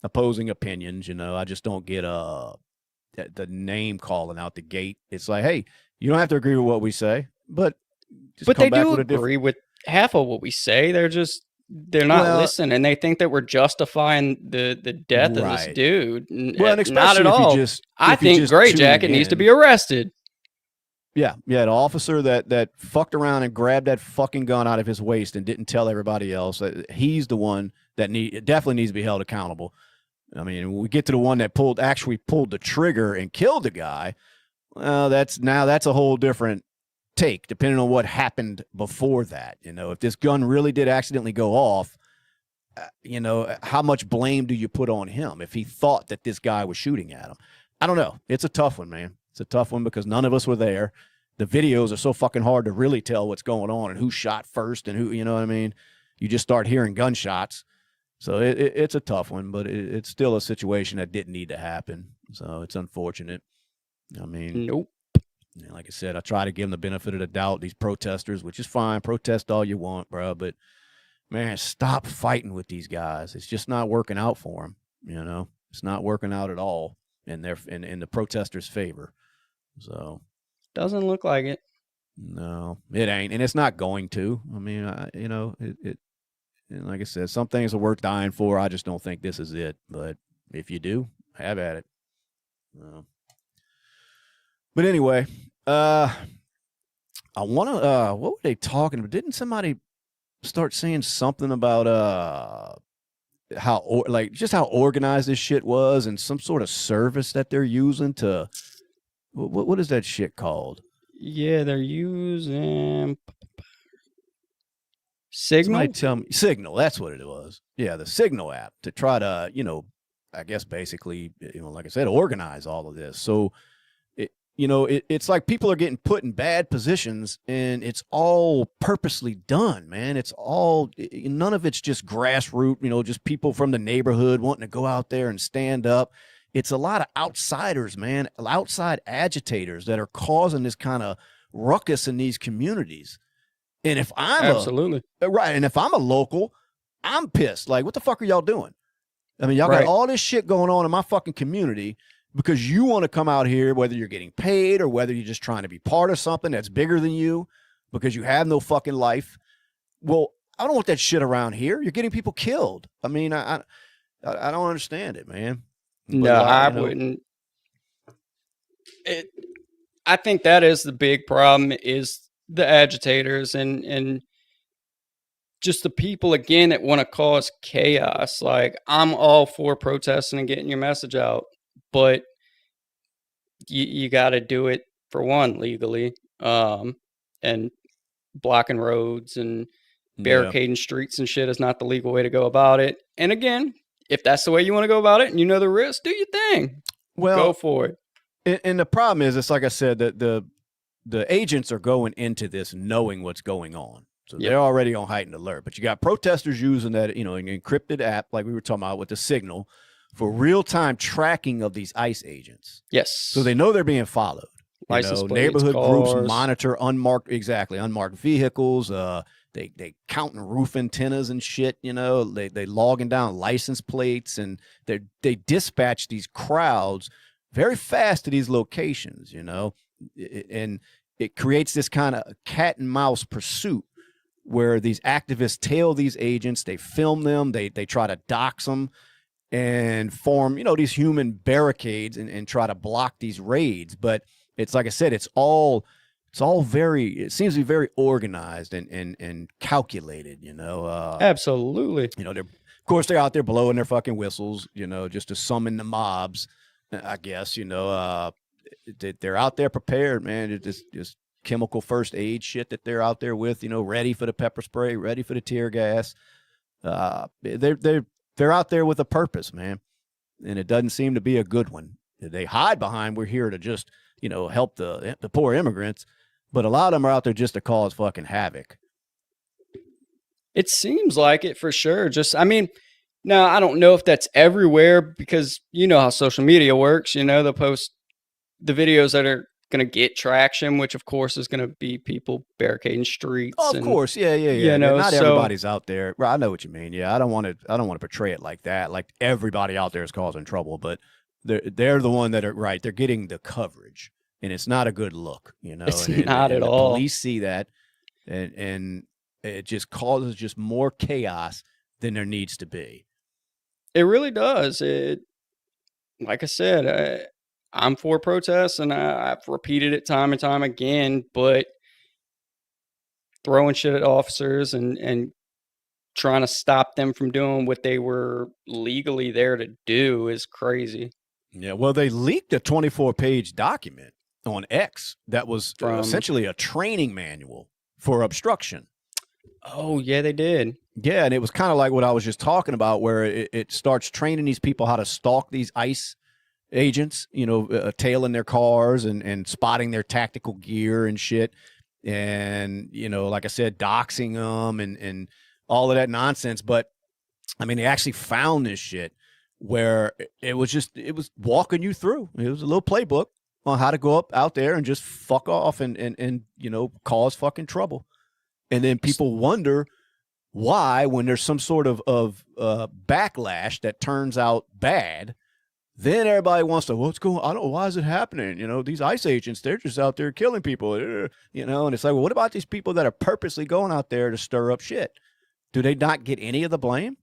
opposing opinions. I just don't get the name calling out the gate. It's like, hey, you don't have to agree with what we say, but they do agree with half of what we say. They're not listening. They think that we're justifying the death of this dude. Well, and not at all. I think Gray Jacket needs to be arrested. Yeah, the officer that fucked around and grabbed that fucking gun out of his waist and didn't tell everybody else. He's the one that definitely needs to be held accountable. I mean, when we get to the one that actually pulled the trigger and killed the guy, well, that's a whole different take, depending on what happened before that. If this gun really did accidentally go off, how much blame do you put on him if he thought that this guy was shooting at him? I don't know. It's a tough one, man. It's a tough one because none of us were there. the videos are so fucking hard to really tell what's going on and who shot first and who, you know what I mean? You just start hearing gunshots. So it's a tough one, but it's still a situation that didn't need to happen. So it's unfortunate. I mean, Nope. like I said, I try to give them the benefit of the doubt, these protesters, which is fine. Protest all you want, bro. But, man, stop fighting with these guys. It's just not working out for them, you know? It's not working out at all in the protesters' favor. So doesn't look like it. No, it ain't, and it's not going to. I mean, and like I said, some things are worth dying for. I just don't think this is it. But if you do, have at it. But anyway, I want to. What were they talking about? Didn't somebody start saying something about how organized this shit was, and some sort of service that they're using to what is that shit called? Yeah, they're using Signal. Somebody tell me Signal. That's what it was. Yeah, the Signal app to try to, I guess basically, like I said, organize all of this. So, it's like people are getting put in bad positions, and it's all purposely done, man. It's all, none of it's just grassroots, just people from the neighborhood wanting to go out there and stand up. It's a lot of outsiders, man, outside agitators that are causing this kind of ruckus in these communities. And if I'm Absolutely. and if I'm a local, I'm pissed. Like, what the fuck are y'all doing? I mean, y'all got all this shit going on in my fucking community because you want to come out here, whether you're getting paid or whether you're just trying to be part of something that's bigger than you because you have no fucking life. Well, I don't want that shit around here. You're getting people killed. I mean, I don't understand it, man. No, I wouldn't. I think that is the big problem is the agitators and just the people, again, that want to cause chaos. Like, I'm all for protesting and getting your message out, but you got to do it, for one, legally, and blocking roads and barricading streets and shit is not the legal way to go about it. And again, if that's the way you want to go about it and you know the risk, do your thing. Well, go for it. And the problem is, it's like I said, that the agents are going into this knowing what's going on. So they're already on heightened alert. But you got protesters using that, an encrypted app, like we were talking about with the Signal, for real-time tracking of these ICE agents. Yes. So they know they're being followed. Neighborhood groups monitor unmarked vehicles. They counting roof antennas and shit. They logging down license plates, and they dispatch these crowds very fast to these locations. And it creates this kind of cat and mouse pursuit where these activists tail these agents, they film them, they try to dox them and form, these human barricades and try to block these raids. But it's like I said, it seems to be very organized and calculated, Absolutely. Of course they're out there blowing their fucking whistles, just to summon the mobs, I guess, they're out there prepared, man. It's just chemical first aid shit that they're out there with, ready for the pepper spray, ready for the tear gas. They're out there with a purpose, man. And it doesn't seem to be a good one. They hide behind, we're here to just, help the poor immigrants. But a lot of them are out there just to cause fucking havoc. It seems like it, for sure. Now, I don't know if that's everywhere because you know how social media works. They'll post the videos that are going to get traction, which of course is going to be people barricading streets. Oh, of course. Yeah. Not everybody's out there. I know what you mean. Yeah. I don't want to portray it like that. Like everybody out there is causing trouble, but they're the one that are right. They're getting the coverage, and it's not a good look, It's not at all. Police see that, and it just causes just more chaos than there needs to be. It really does. Like I said, I'm for protests, and I've repeated it time and time again, but throwing shit at officers and trying to stop them from doing what they were legally there to do is crazy. Yeah, well, they leaked a 24-page document on X that was essentially a training manual for obstruction. Oh, yeah, they did. Yeah, and it was kind of like what I was just talking about, where it starts training these people how to stalk these ICE agents, tailing their cars and spotting their tactical gear and shit. And, like I said, doxing them and all of that nonsense. But I mean, they actually found this shit where it was walking you through. It was a little playbook on how to go out there and just fuck off and cause fucking trouble. And then people wonder why, when there's some sort of backlash that turns out bad, then everybody wants to, what's going on? I don't know, why is it happening? These ICE agents, they're just out there killing people, and it's like, well, what about these people that are purposely going out there to stir up shit? Do they not get any of the blame?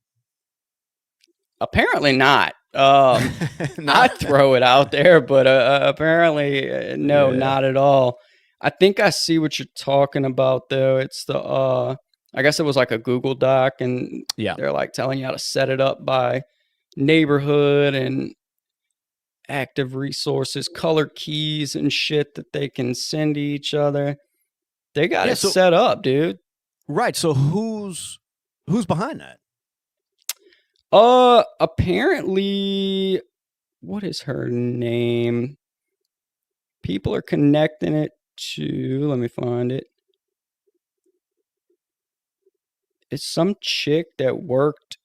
Apparently not. I'd throw it out there, but apparently no, not at all. I think I see what you're talking about, though. It's the I guess it was like a Google Doc, and they're like telling you how to set it up by neighborhood and active resources, color keys and shit that they can send to each other. They got it set up, dude. Right. So who's behind that? Apparently, what is her name? People are connecting it to, let me find it. It's some chick that worked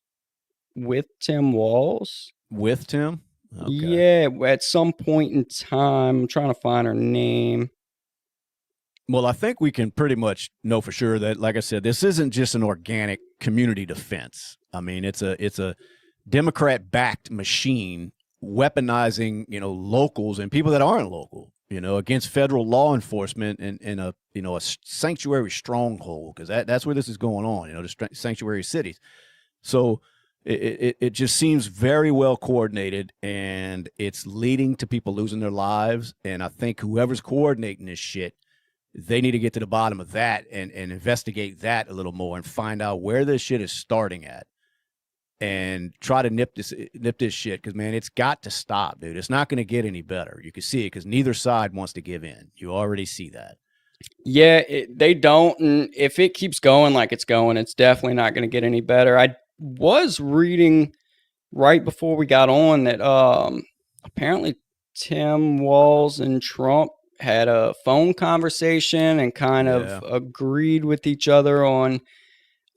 with Tim Walz. With Tim? Okay. Yeah, at some point in time. I'm trying to find her name. Well, I think we can pretty much know for sure that, like I said, this isn't just an organic community defense. I mean, it's a Democrat-backed machine weaponizing, locals and people that aren't local, against federal law enforcement in a sanctuary stronghold, because that's where this is going on, the sanctuary cities. So it just seems very well coordinated, and it's leading to people losing their lives. And I think whoever's coordinating this shit, they need to get to the bottom of that and investigate that a little more and find out where this shit is starting at and try to nip this shit, because, man, it's got to stop, dude. It's not going to get any better. You can see it because neither side wants to give in. You already see that. Yeah, they don't. And if it keeps going like it's going, it's definitely not going to get any better. I was reading right before we got on that apparently Tim Walz and Trump had a phone conversation and kind of agreed with each other on,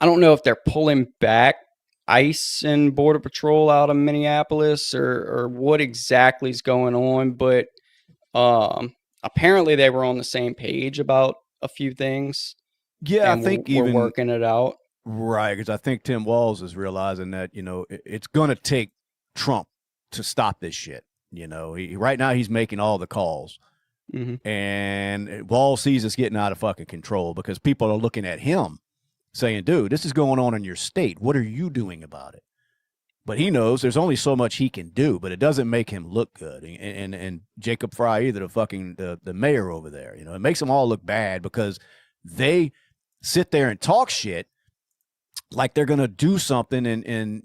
I don't know if they're pulling back ICE and Border Patrol out of Minneapolis or what exactly is going on, but apparently they were on the same page about a few things. Yeah, I think we're working it out. Right, because I think Tim Walz is realizing that, it's going to take Trump to stop this shit. Right now he's making all the calls. Mm-hmm. And Walz sees us getting out of fucking control because people are looking at him saying, dude, this is going on in your state. What are you doing about it? But he knows there's only so much he can do, but it doesn't make him look good. And Jacob Fry either, the mayor over there, it makes them all look bad because they sit there and talk shit like they're going to do something and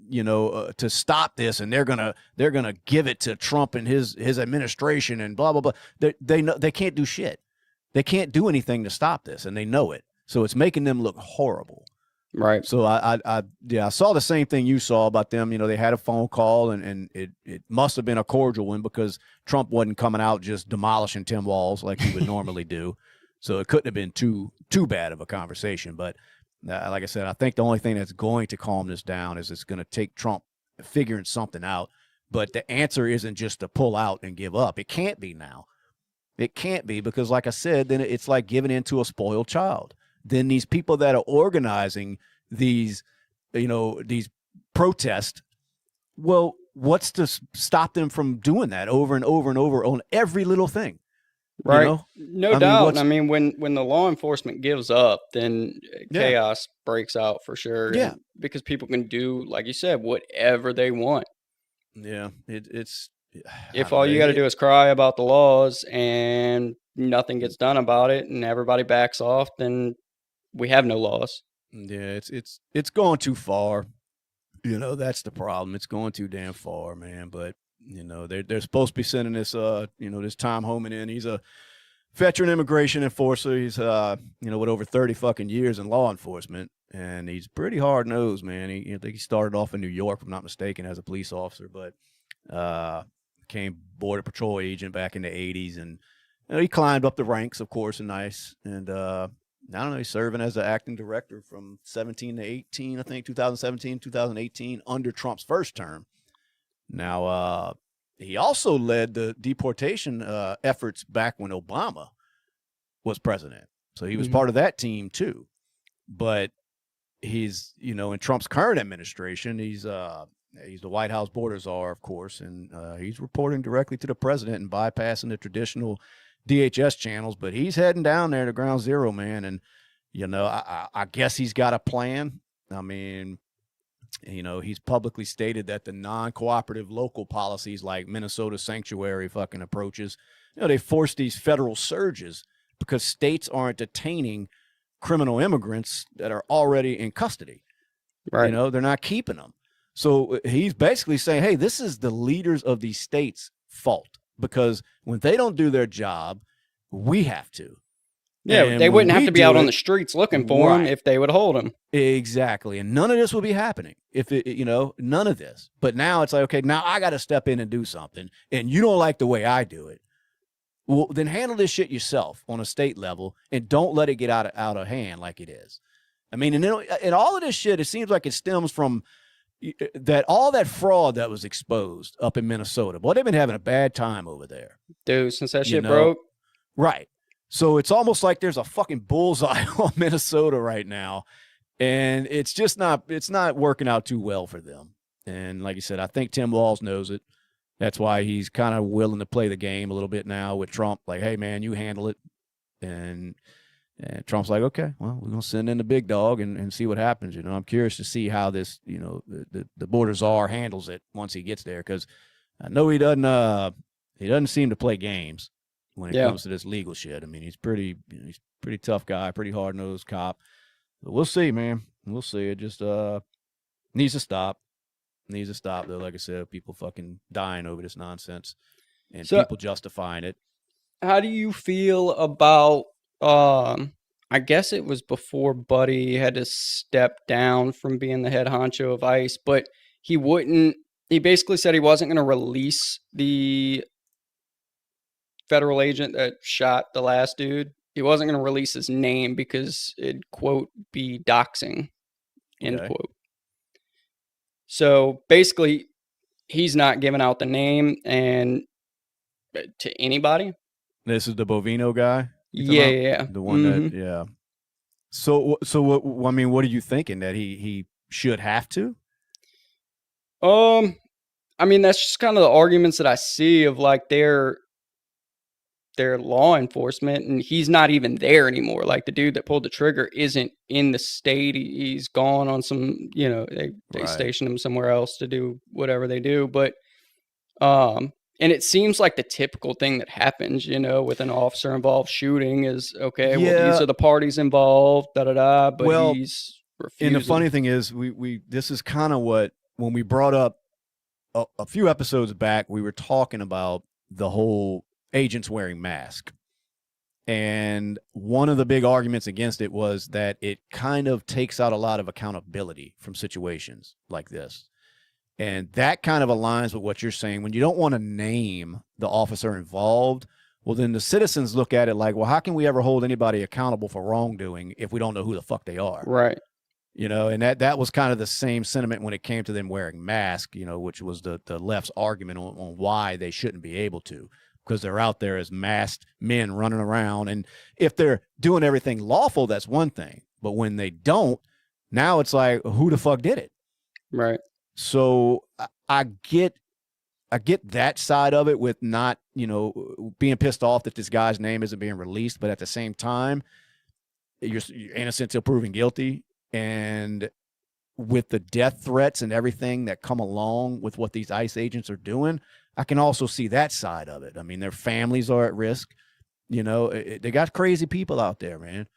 to stop this, and they're going to give it to Trump and his administration and blah blah blah. They know they can't do shit. They can't do anything to stop this, and they know it. So it's making them look horrible. Right. So I saw the same thing you saw about them. They had a phone call, and it must have been a cordial one because Trump wasn't coming out just demolishing Tim Walz like he would normally do. So it couldn't have been too bad of a conversation. But like I said, I think the only thing that's going to calm this down is it's going to take Trump figuring something out. But the answer isn't just to pull out and give up. It can't be now. It can't be because, like I said, then it's like giving in to a spoiled child. Then these people that are organizing these protests, well, what's to stop them from doing that over and over and over on every little thing? Right. No doubt. I mean, when the law enforcement gives up, then chaos breaks out for sure. Yeah. Because people can do, like you said, whatever they want. Yeah. It's if all you got to do is cry about the laws and nothing gets done about it and everybody backs off, then we have no laws. Yeah, it's going too far. That's the problem. It's going too damn far, man. But they're supposed to be sending this this Tom Homan in. He's a veteran immigration enforcer. He's with over 30 fucking years in law enforcement, and he's pretty hard nosed, man. I think he started off in New York, if I'm not mistaken, as a police officer. But became Border Patrol agent back in the 80s. And he climbed up the ranks, of course, in ICE. And I don't know, he's serving as an acting director from 17 to 18, I think, 2017, 2018, under Trump's first term. Now, he also led the deportation efforts back when Obama was president. So he was part of that team, too. But he's, in Trump's current administration, he's the White House border czar, of course, and he's reporting directly to the president and bypassing the traditional DHS channels. But he's heading down there to ground zero, man. And, I guess he's got a plan. I mean, he's publicly stated that the non-cooperative local policies like Minnesota sanctuary fucking approaches, they force these federal surges because states aren't detaining criminal immigrants that are already in custody. Right. They're not keeping them. So he's basically saying, hey, this is the leaders of these states' fault because when they don't do their job, we have to. Yeah, and they wouldn't have to be out on the streets looking for right. him if they would hold him. Exactly. And none of this would be happening if none of this. But now it's like, okay, now I got to step in and do something. And you don't like the way I do it. Well, then handle this shit yourself on a state level and don't let it get out of hand like it is. I mean, and all of this shit, it seems like it stems from all that fraud that was exposed up in Minnesota. Boy, they've been having a bad time over there. Dude, since that shit broke. Right. So it's almost like there's a fucking bullseye on Minnesota right now. And it's not working out too well for them. And like you said, I think Tim Walz knows it. That's why he's kind of willing to play the game a little bit now with Trump. Like, hey, man, you handle it. And Trump's like, okay, well, we're going to send in the big dog and see what happens. I'm curious to see how this, the border czar handles it once he gets there. Because I know he doesn't seem to play games when it comes to this legal shit. I mean, he's pretty tough guy, pretty hard-nosed cop. But we'll see, man. We'll see. It just needs to stop. Needs to stop, though. Like I said, people fucking dying over this nonsense and people justifying it. How do you feel about, I guess it was before Buddy had to step down from being the head honcho of ICE, but he basically said he wasn't going to release the federal agent that shot the last dude. He wasn't going to release his name because it'd, quote, be doxing, end quote. So basically, he's not giving out the name and to anybody. This is the Bovino guy? Yeah. The one that, yeah. So what, I mean, what are you thinking? That he should have to? I mean, that's just kind of the arguments that I see of like their law enforcement, and he's not even there anymore. Like the dude that pulled the trigger isn't in the state. He's gone on some, they station him somewhere else to do whatever they do. But, and it seems like the typical thing that happens, with an officer involved shooting is, okay, well, these are the parties involved, but he's refusing. And the funny thing is this is kind of what, when we brought up a few episodes back, we were talking about the whole agents wearing masks. And one of the big arguments against it was that it kind of takes out a lot of accountability from situations like this. And that kind of aligns with what you're saying. When you don't want to name the officer involved, well, then the citizens look at it like, well, how can we ever hold anybody accountable for wrongdoing if we don't know who the fuck they are? Right. And that was kind of the same sentiment when it came to them wearing masks, which was the left's argument on why they shouldn't be able to. Because they're out there as masked men running around. And if they're doing everything lawful, that's one thing. But when they don't, now it's like, who the fuck did it? Right. So I get that side of it with not, being pissed off that this guy's name isn't being released. But at the same time, you're innocent till proven guilty. And with the death threats and everything that come along with what these ICE agents are doing, I can also see that side of it. I mean, their families are at risk. They got crazy people out there, man.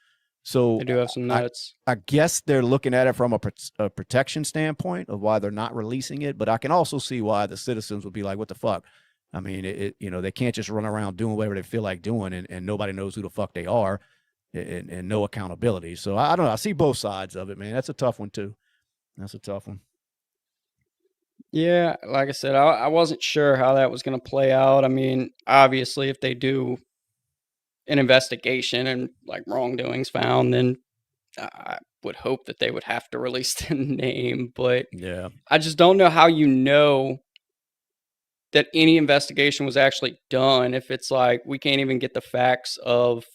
So they do have some nuts. I guess they're looking at it from a protection standpoint of why they're not releasing it. But I can also see why the citizens would be like, what the fuck? I mean, they can't just run around doing whatever they feel like doing and nobody knows who the fuck they are and no accountability. So I don't know. I see both sides of it, man. That's a tough one, too. That's a tough one. Yeah, like I said, I wasn't sure how that was going to play out. I mean, obviously, if they do an investigation and like wrongdoings found, then I would hope that they would have to release the name. But Yeah. I just don't know how you know that any investigation was actually done if it's like we can't even get the facts of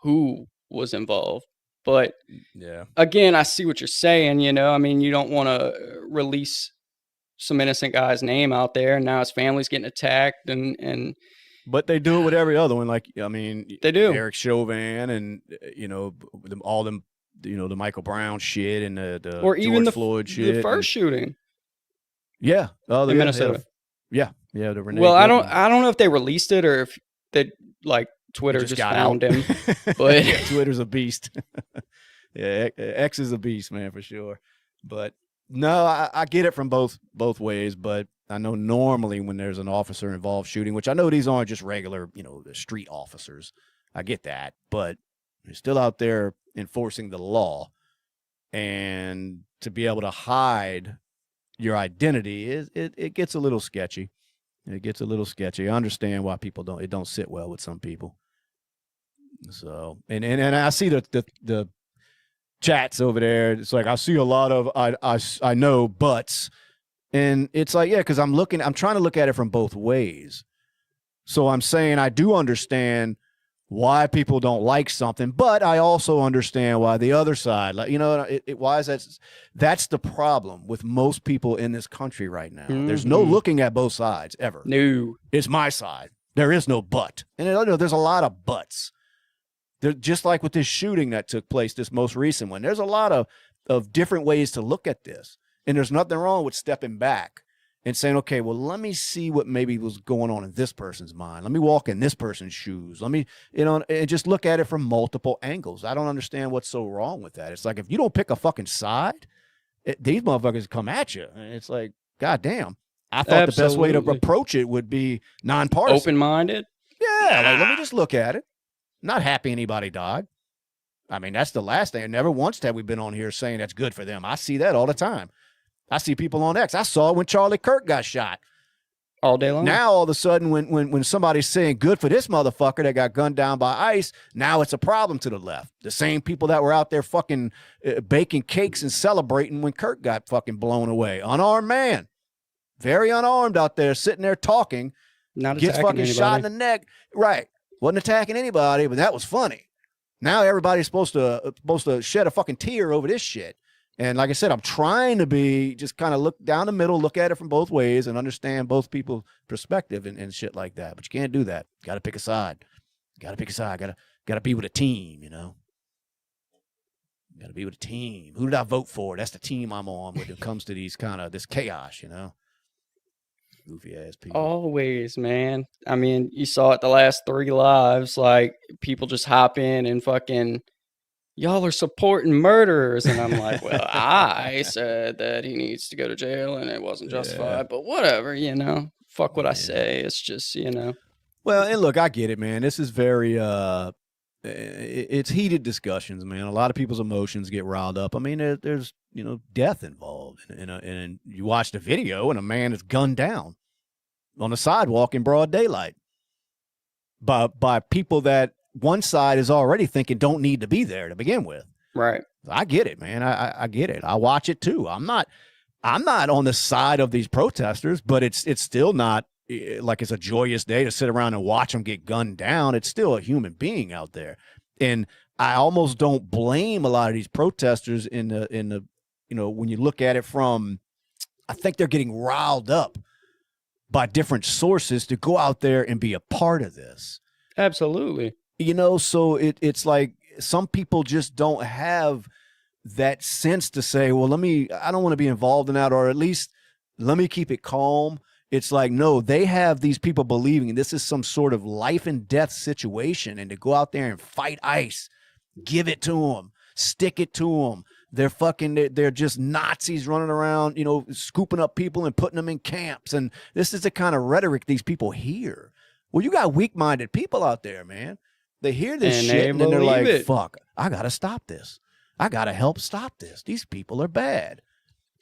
who was involved. But Yeah. again, I see what you're saying. I mean, you don't want to release some innocent guy's name out there, and now his family's getting attacked, and But they do it with every other one. Like, I mean, they do. Derek Chauvin and, all them, the Michael Brown shit and the Or even George Floyd shit. the first shooting Yeah. Oh, in Minnesota. Yeah. The Renee Well, Goodman. I don't know if they released it or if they like Twitter just got found out. him. But Yeah, Twitter's a beast. Yeah, X is a beast, man, for sure. But no, I get it from both ways. But I know normally when there's an officer involved shooting, which I know these aren't just regular, street officers. I get that, but they're still out there enforcing the law, and to be able to hide your identity it gets a little sketchy. It gets a little sketchy. I understand why it don't sit well with some people. So and I see the chats over there. It's like I see a lot of I know buts, and it's like, yeah, because I'm trying to look at it from both ways. So I'm saying I do understand why people don't like something, but I also understand why the other side, like, why is that? That's the problem with most people in this country right now. Mm-hmm. There's no looking at both sides ever. No, it's my side. There is no but, and there's a lot of buts. They're just like with this shooting that took place, this most recent one. There's a lot of different ways to look at this. And there's nothing wrong with stepping back and saying, okay, well, let me see what maybe was going on in this person's mind. Let me walk in this person's shoes. Let me, and just look at it from multiple angles. I don't understand what's so wrong with that. It's like, if you don't pick a fucking side, these motherfuckers come at you. And it's like, God damn. I thought the best way to approach it would be nonpartisan. Open-minded? Yeah, like, let me just look at it. Not happy anybody died. I mean, that's the last thing. Never once have we been on here saying that's good for them. I see that all the time. I see people on X. I saw it when Charlie Kirk got shot. All day long. Now, all of a sudden, when somebody's saying good for this motherfucker that got gunned down by ICE, now it's a problem to the left. The same people that were out there fucking baking cakes and celebrating when Kirk got fucking blown away. Unarmed man. Very unarmed out there, sitting there talking. Not gets fucking anybody. Shot in the neck. Right. Wasn't attacking anybody, but that was funny. Now everybody's supposed to shed a fucking tear over this shit. And like I said, I'm trying to be just kind of look down the middle, look at it from both ways, and understand both people's perspective and shit like that. But you can't do that. Got to pick a side. Got to pick a side. Got to be with a team. Got to be with a team. Who did I vote for? That's the team I'm on when it comes to this chaos. Goofy ass people. Always, man. I mean, you saw it the last 3 lives. Like, people just hop in and fucking, y'all are supporting murderers. And I'm like, well, I said that he needs to go to jail and it wasn't justified. But whatever, Fuck what I say. It's just, Well, and look, I get it, man. This is very it's heated discussions, man. A lot of people's emotions get riled up. I mean, there's death involved, and you watch the video, and a man is gunned down on the sidewalk in broad daylight by people that one side is already thinking don't need to be there to begin with. Right. I get it, man. I get it. I watch it too. I'm not on the side of these protesters, but it's still not like it's a joyous day to sit around and watch them get gunned down. It's still a human being out there. And I almost don't blame a lot of these protesters in the when you look at it from, I think they're getting riled up by different sources to go out there and be a part of this. Absolutely. So it's like some people just don't have that sense to say, well, I don't want to be involved in that, or at least let me keep it calm. It's like, no, they have these people believing this is some sort of life and death situation, and to go out there and fight ICE, give it to them, stick it to them. They're just Nazis running around, scooping up people and putting them in camps. And this is the kind of rhetoric these people hear. Well, you got weak-minded people out there, man. They hear this shit and then they're like, fuck, I got to stop this. I got to help stop this. These people are bad.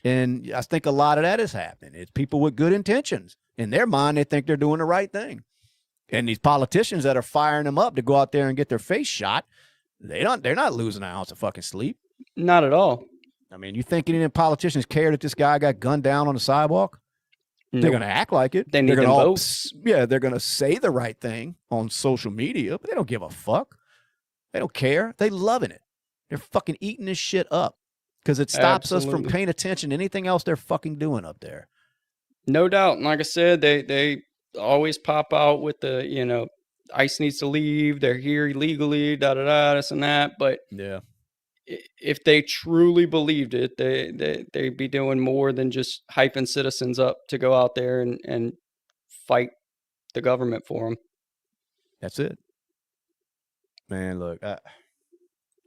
And I think a lot of that is happening. It's people with good intentions. In their mind, they think they're doing the right thing. And these politicians that are firing them up to go out there and get their face shot, they're not losing an ounce of fucking sleep. Not at all. I mean, you think any of the politicians care that this guy got gunned down on the sidewalk? Nope. They're going to act like it. They need they're them gonna votes. Yeah, they're going to say the right thing on social media, but they don't give a fuck. They don't care. They loving it. They're fucking eating this shit up because it stops us from paying attention to anything else they're fucking doing up there. No doubt. And like I said, they always pop out with the, you know, ICE needs to leave. They're here illegally, this and that. But yeah, if they truly believed it, they'd be doing more than just hyping citizens up to go out there and fight the government for them. That's it. Man, look, I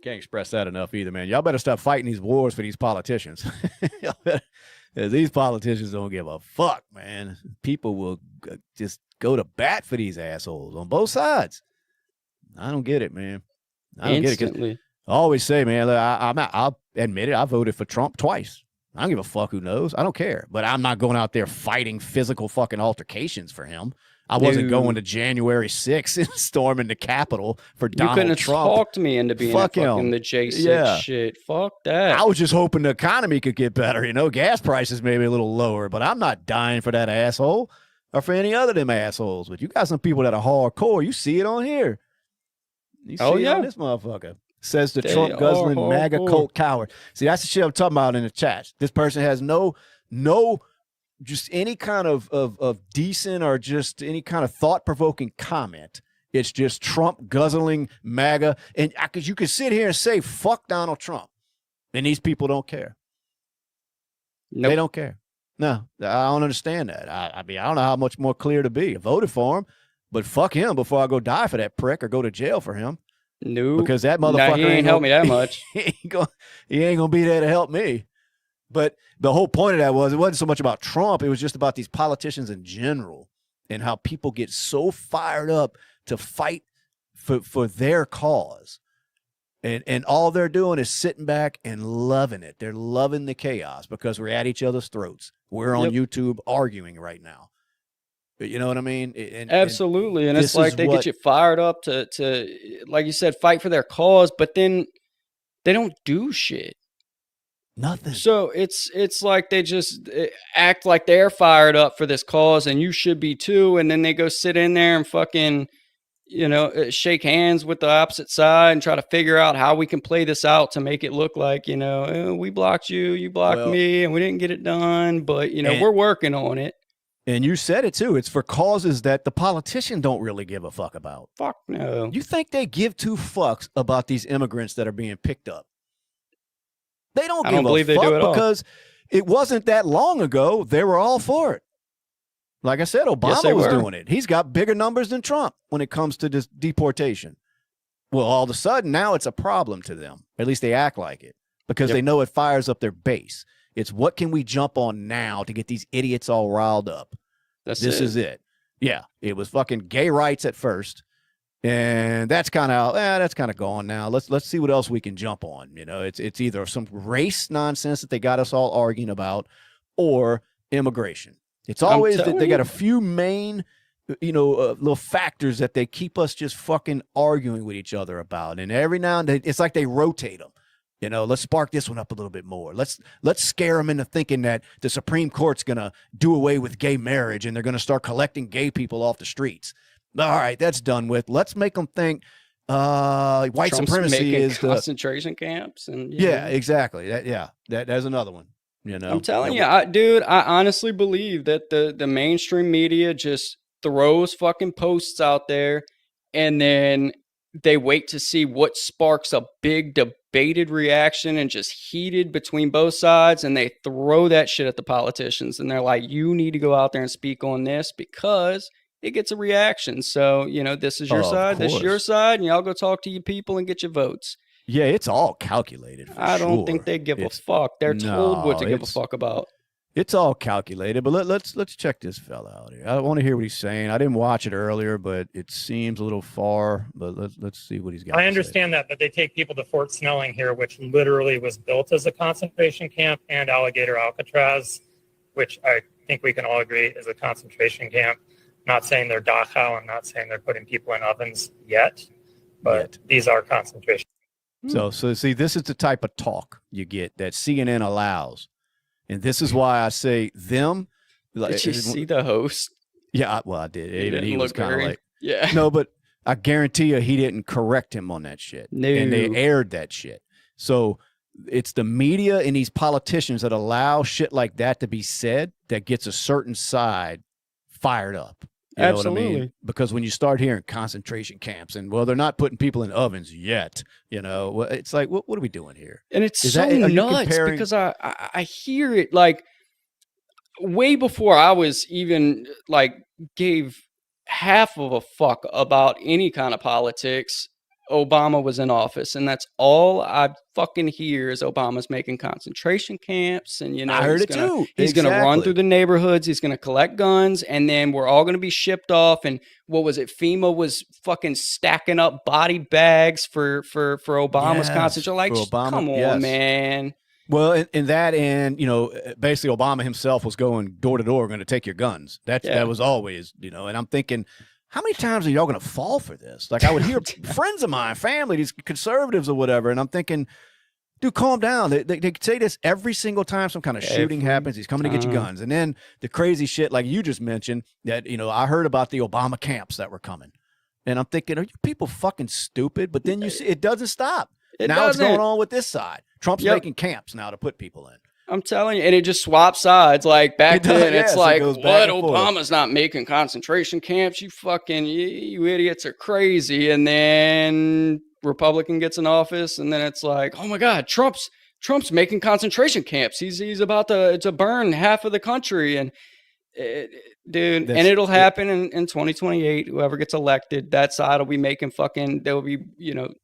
can't express that enough either, man. Y'all better stop fighting these wars for these politicians. These politicians don't give a fuck, man. People will just go to bat for these assholes on both sides. I don't get it, man. I don't get it. I always say, man, look, I'll admit it. I voted for Trump twice. I don't give a fuck who knows. I don't care. But I'm not going out there fighting physical fucking altercations for him. I wasn't going to January 6th and storming the Capitol for Donald Trump. You couldn't have talked me into being fucking the J6 shit. Fuck that. I was just hoping the economy could get better. You know, gas prices maybe a little lower, but I'm not dying for that asshole or for any other of them assholes. But you got some people that are hardcore. You see it on here. You see it on this motherfucker. Says the Trump guzzling MAGA cult coward. See, that's the shit I'm talking about in the chat. This person has no just any kind of decent or just any kind of thought-provoking comment. It's just Trump guzzling MAGA. And because you can sit here and say, fuck Donald Trump. And these people don't care. Nope. They don't care. No, I don't understand that. I mean, I don't know how much more clear to be. I voted for him, but fuck him before I go die for that prick or go to jail for him. No, because that motherfucker he ain't helped me that much. He ain't gonna be there to help me. But the whole point of that was it wasn't so much about Trump. It was just about these politicians in general and how people get so fired up to fight for their cause. And all they're doing is sitting back and loving it. They're loving the chaos because we're at each other's throats. We're on YouTube arguing right now. You know what I mean? Absolutely. And it's like they get you fired up to, like you said, fight for their cause, but then they don't do shit. Nothing. So it's like they just act like they're fired up for this cause and you should be too. And then they go sit in there and fucking, you know, shake hands with the opposite side and try to figure out how we can play this out to make it look like, you know, we blocked you, you blocked me, and we didn't get it done. But, you know, we're working on it. And you said it too. It's for causes that the politician don't really give a fuck about. Fuck no. You think they give two fucks about these immigrants that are being picked up? They don't give a fuck because it wasn't that long ago. They were all for it. Like I said, Obama was doing it. He's got bigger numbers than Trump when it comes to this deportation. Well, all of a sudden now it's a problem to them. At least they act like it because they know it fires up their base. It's what can we jump on now to get these idiots all riled up? This is it. Yeah, it was fucking gay rights at first, and that's kind of gone now. Let's see what else we can jump on. You know, it's either some race nonsense that they got us all arguing about, or immigration. It's always that they got a few main, little factors that they keep us just fucking arguing with each other about, and every now and then it's like they rotate them. You know, let's spark this one up a little bit more. Let's scare them into thinking that the Supreme Court's going to do away with gay marriage and they're going to start collecting gay people off the streets. All right, that's done with. Let's make them think white supremacy is concentration camps. And exactly. That's another one. You know, I'm telling you, dude, I honestly believe that the mainstream media just throws fucking posts out there and then they wait to see what sparks a big debated reaction and just heated between both sides. And they throw that shit at the politicians. And they're like, you need to go out there and speak on this because it gets a reaction. So, you know, this is your side, this is your side. And y'all go talk to your people and get your votes. Yeah, it's all calculated. I don't think they give a fuck. They're told what to give a fuck about. It's all calculated, but let's check this fella out here. I want to hear what he's saying. I didn't watch it earlier, but it seems a little far. But let's see what he's got. I understand that, but they take people to Fort Snelling here, which literally was built as a concentration camp, and Alligator Alcatraz, which I think we can all agree is a concentration camp. Not saying they're Dachau. I'm not saying they're putting people in ovens yet, but these are concentration. So see, this is the type of talk you get that CNN allows. And this is why I say them. Like, did you see the host? Yeah, I did. Even he was kind of like, yeah. No, but I guarantee you he didn't correct him on that shit. No. And they aired that shit. So it's the media and these politicians that allow shit like that to be said that gets a certain side fired up. You Absolutely. know what I mean? Because when you start hearing concentration camps and, well, they're not putting people in ovens yet, well, it's like, what are we doing here? And it's so nuts because I hear it like way before I was even like gave half of a fuck about any kind of politics. Obama was in office, and that's all I fucking hear is Obama's making concentration camps, and I heard it too. He's gonna run through the neighborhoods, he's gonna collect guns, and then we're all gonna be shipped off. And what was it? FEMA was fucking stacking up body bags for Obama's concentration. Like, come on, man. Well, in that, and basically Obama himself was going door to door, going to take your guns. That was always, and I'm thinking, how many times are y'all going to fall for this? Like, I would hear friends of mine, family, these conservatives or whatever, and I'm thinking, dude, calm down. They say this every single time some kind of shooting happens. He's coming to get your guns. And then the crazy shit, like you just mentioned, that, I heard about the Obama camps that were coming. And I'm thinking, are you people fucking stupid? But then you see, it doesn't stop. Now it's going on with this side. Trump's making camps now to put people in. I'm telling you, and it just swaps sides. Like back then, it's like, what? Obama's not making concentration camps. You fucking, you idiots are crazy. And then Republican gets in office, and then it's like, oh my God, Trump's making concentration camps. He's about to burn half of the country. And dude, and it'll happen in 2028. Whoever gets elected, that side will be making they'll be,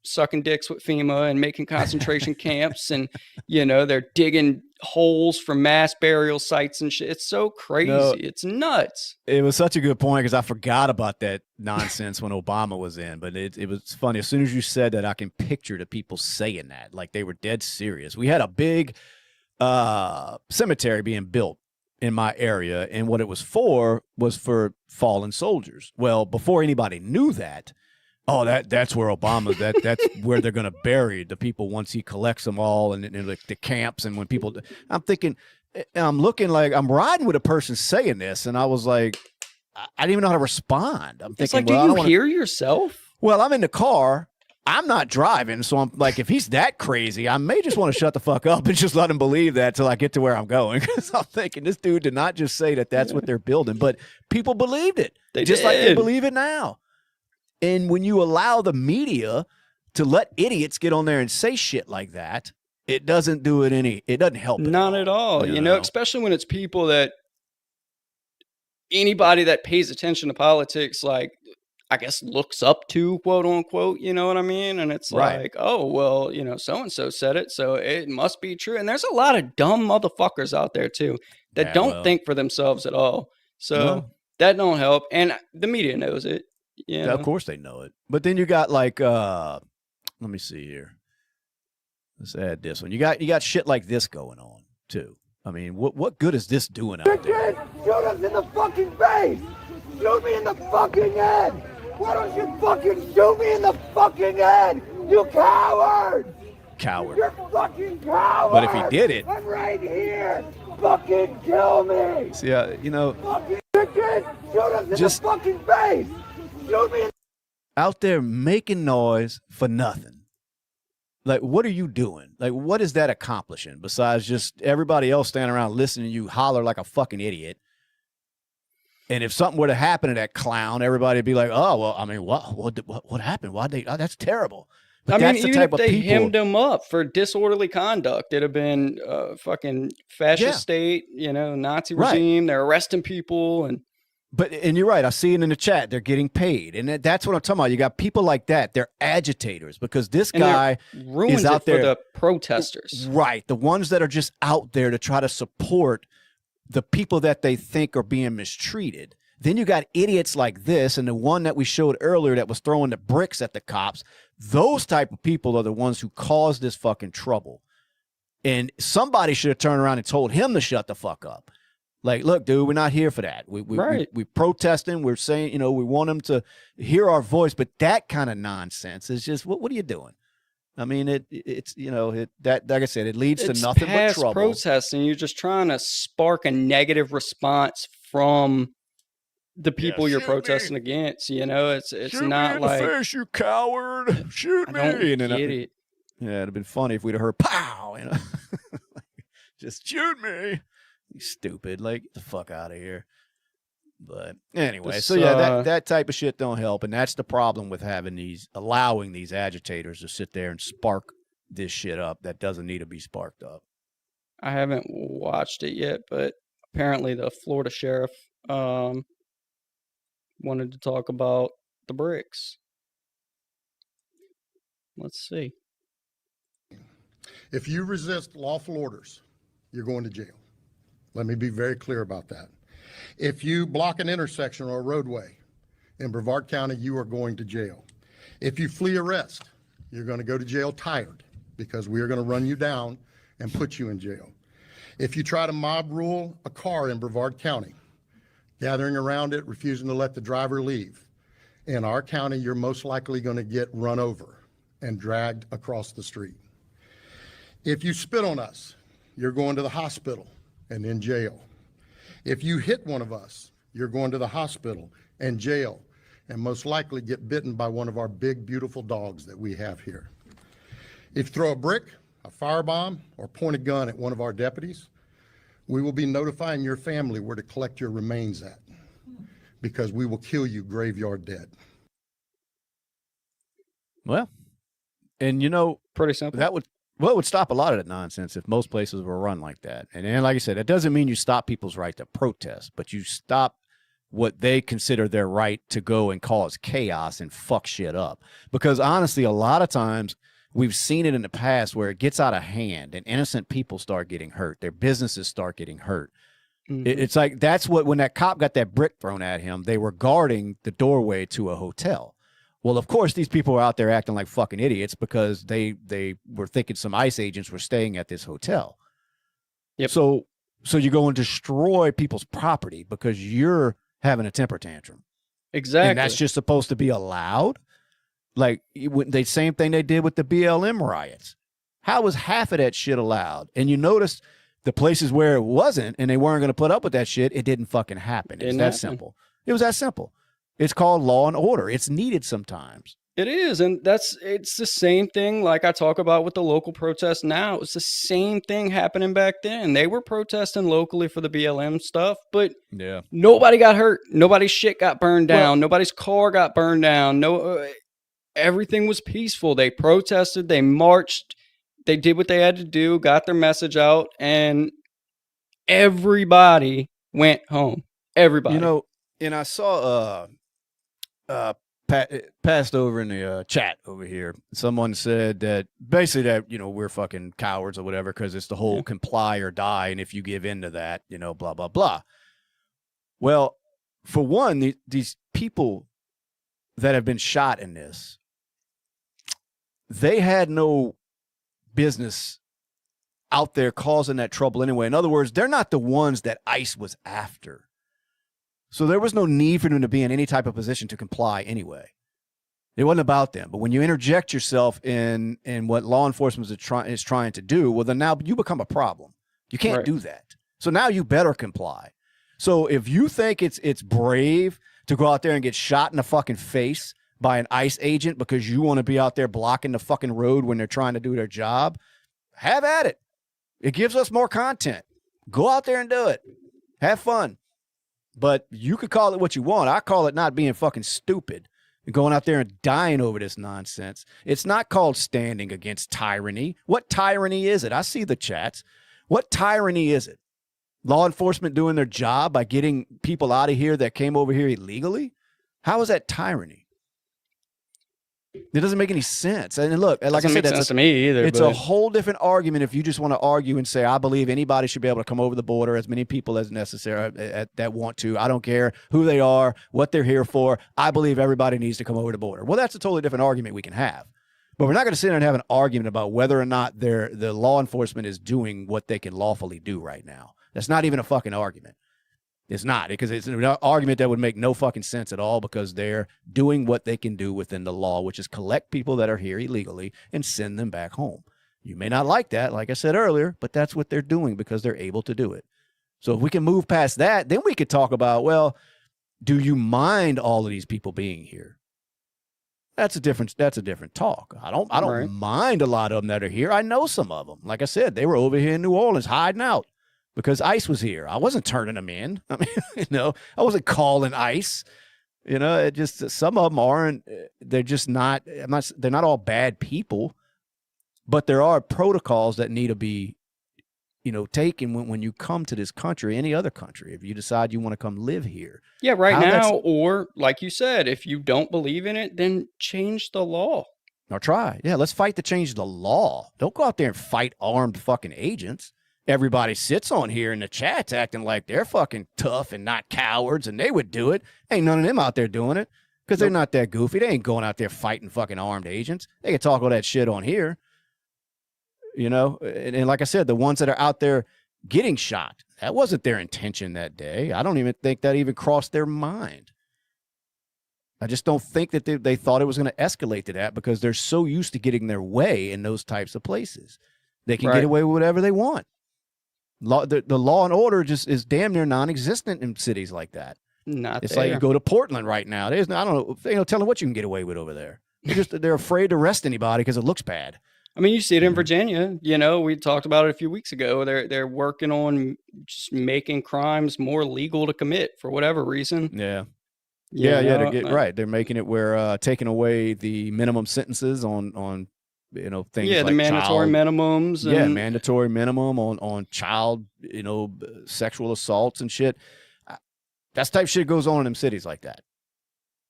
sucking dicks with FEMA and making concentration camps. And, they're digging holes for mass burial sites and shit. It's so crazy. It's nuts. It was such a good point because I forgot about that nonsense when Obama was in. But it was funny. As soon as you said that, I can picture the people saying that. Like they were dead serious. We had a big cemetery being built in my area, and what it was for fallen soldiers. Well, before anybody knew that, that's where Obama, that's where they're going to bury the people once he collects them all, and like the camps. And when people, I'm thinking, I'm looking like I'm riding with a person saying this, and I was like, I didn't even know how to respond. I'm thinking, it's like, do you hear yourself? Well, I'm in the car. I'm not driving, so I'm like, if he's that crazy, I may just want to shut the fuck up and just let him believe that till I get to where I'm going. Because I'm thinking this dude did not just say that that's what they're building, but people believed it. They just did. Like they believe it now. And when you allow the media to let idiots get on there and say shit like that, it doesn't do it it doesn't help. Not at all. Especially when it's people that anybody that pays attention to politics, like, I guess looks up to, quote unquote, you know what I mean? And it's like, oh, well, so-and-so said it, so it must be true. And there's a lot of dumb motherfuckers out there too that don't think for themselves at all. So that don't help. And the media knows it. Yeah, of course they know it. But then you got like, let me see here. Let's add this one. You got shit like this going on too. I mean, what good is this doing out there? Shoot us in the fucking face! Shoot me in the fucking head! Why don't you fucking shoot me in the fucking head? You coward! Coward. You're fucking coward! But if he did it... I'm right here! Fucking kill me! See, Fucking chicken! Shoot us in the fucking face! Shoot me in... Out there making noise for nothing. Like, what are you doing? Like, what is that accomplishing besides just everybody else standing around listening to you holler like a fucking idiot? And if something were to happen to that clown, everybody would be like, "Oh, well, I mean, what happened? Why'd they? Oh, that's terrible." But that's the even type if they people... hemmed him up for disorderly conduct, it'd have been fucking fascist state, Nazi regime. They're arresting people and you're right. I see it in the chat. They're getting paid, and that's what I'm talking about. You got people like that. They're agitators because this guy ruins is out it there for the protesters, right? The ones that are just out there to try to support the people that they think are being mistreated. Then you got idiots like this, and the one that we showed earlier that was throwing the bricks at the cops. Those type of people are the ones who caused this fucking trouble. And somebody should have turned around and told him to shut the fuck up. Like, look, dude, we're not here for that. We protesting. We're saying, you know, we want them to hear our voice, but that kind of nonsense is just, what are you doing? I mean, it's you know, that like I said, it leads to nothing but trouble. Protesting, you're just trying to spark a negative response from the people you're protesting against. You know, it's not like, shoot me in the face, you coward, shoot me. I don't get it. Yeah, it'd have been funny if we'd have heard pow, you know, just shoot me, you stupid, like, get the fuck out of here. But anyway, so yeah, that type of shit don't help, and that's the problem with allowing these agitators to sit there and spark this shit up that doesn't need to be sparked up. I haven't watched it yet, but apparently the Florida sheriff wanted to talk about the bricks. Let's see. If you resist lawful orders, you're going to jail. Let me be very clear about that. If you block an intersection or a roadway in Brevard County, you are going to jail. If you flee arrest, you're going to go to jail tired, because we are going to run you down and put you in jail. If you try to mob rule a car in Brevard County, gathering around it, refusing to let the driver leave, in our county, you're most likely going to get run over and dragged across the street. If you spit on us, you're going to the hospital and in jail. If you hit one of us, you're going to the hospital and jail, and most likely get bitten by one of our big, beautiful dogs that we have here. If you throw a brick, a firebomb, or point a gun at one of our deputies, we will be notifying your family where to collect your remains at, because we will kill you graveyard dead. Well, and you know, pretty simple. It would stop a lot of that nonsense if most places were run like that. And then, like I said, that doesn't mean you stop people's right to protest, but you stop what they consider their right to go and cause chaos and fuck shit up. Because honestly, a lot of times we've seen it in the past where it gets out of hand and innocent people start getting hurt. Their businesses start getting hurt. Mm-hmm. It's like, that's what, when that cop got that brick thrown at him, they were guarding the doorway to a hotel. Well, of course, these people were out there acting like fucking idiots because they were thinking some ICE agents were staying at this hotel. Yep. So you go and destroy people's property because you're having a temper tantrum. Exactly. And that's just supposed to be allowed? Like, the same thing they did with the BLM riots. How was half of that shit allowed? And you notice the places where it wasn't and they weren't going to put up with that shit, it didn't fucking happen. It's that simple. It was that simple. It's called law and order. It's needed sometimes. It is. And it's the same thing like I talk about with the local protests now. It's the same thing happening back then. They were protesting locally for the BLM stuff, but nobody got hurt. Nobody's shit got burned down. Nobody's car got burned down. Everything was peaceful. They protested. They marched. They did what they had to do, got their message out, and everybody went home. Everybody. You know, and I saw passed over in the chat over here. Someone said that basically that, you know, we're fucking cowards or whatever because it's the whole comply or die, and if you give in to that, you know, blah, blah, blah. Well, for one, these people that have been shot in this, they had no business out there causing that trouble anyway. In other words, they're not the ones that ICE was after. So there was no need for them to be in any type of position to comply anyway. It wasn't about them. But when you interject yourself in what law enforcement is trying to do, well, then now you become a problem. You can't do that. So now you better comply. So if you think it's brave to go out there and get shot in the fucking face by an ICE agent because you want to be out there blocking the fucking road when they're trying to do their job, have at it. It gives us more content. Go out there and do it. Have fun. But you could call it what you want. I call it not being fucking stupid and going out there and dying over this nonsense. It's not called standing against tyranny. What tyranny is it? I see the chats. What tyranny is it? Law enforcement doing their job by getting people out of here that came over here illegally? How is that tyranny? It doesn't make any sense. And look, like Doesn't I said, make sense to me either. it's but a whole different argument if you just want to argue and say, I believe anybody should be able to come over the border, as many people as necessary that want to. I don't care who they are, what they're here for. I believe everybody needs to come over the border. Well, that's a totally different argument we can have. But we're not going to sit there and have an argument about whether or not the law enforcement is doing what they can lawfully do right now. That's not even a fucking argument. It's not, because it's an argument that would make no fucking sense at all, because they're doing what they can do within the law, which is collect people that are here illegally and send them back home. You may not like that, like I said earlier, but that's what they're doing because they're able to do it. So if we can move past that, then we could talk about, well, do you mind all of these people being here? That's a different talk. I don't Right. mind a lot of them that are here. I know some of them. Like I said, they were over here in New Orleans hiding out because ICE was here. I wasn't turning them in. I mean, I wasn't calling ICE. It just, some of them aren't, they're just not, they're not all bad people, but there are protocols that need to be, taken when you come to this country, any other country, if you decide you want to come live here. Yeah, right now, or like you said, if you don't believe in it, then change the law. Or try. Yeah, let's fight to change the law. Don't go out there and fight armed fucking agents. Everybody sits on here in the chats acting like they're fucking tough and not cowards, and they would do it. Ain't none of them out there doing it because they're not that goofy. They ain't going out there fighting fucking armed agents. They can talk all that shit on here. And like I said, the ones that are out there getting shot, that wasn't their intention that day. I don't even think that even crossed their mind. I just don't think that they thought it was going to escalate to that because they're so used to getting their way in those types of places. They can get away with whatever they want. The law and order just is damn near non-existent in cities like that. It's like you go to Portland right now. I don't know. They don't tell them what you can get away with over there. They're afraid to arrest anybody because it looks bad. I mean, you see it in Virginia. We talked about it a few weeks ago. They're working on just making crimes more legal to commit for whatever reason. Yeah. They're making it where taking away the minimum sentences on things like the mandatory minimums. Mandatory minimum on child, sexual assaults and shit. That type of shit goes on in them cities like that.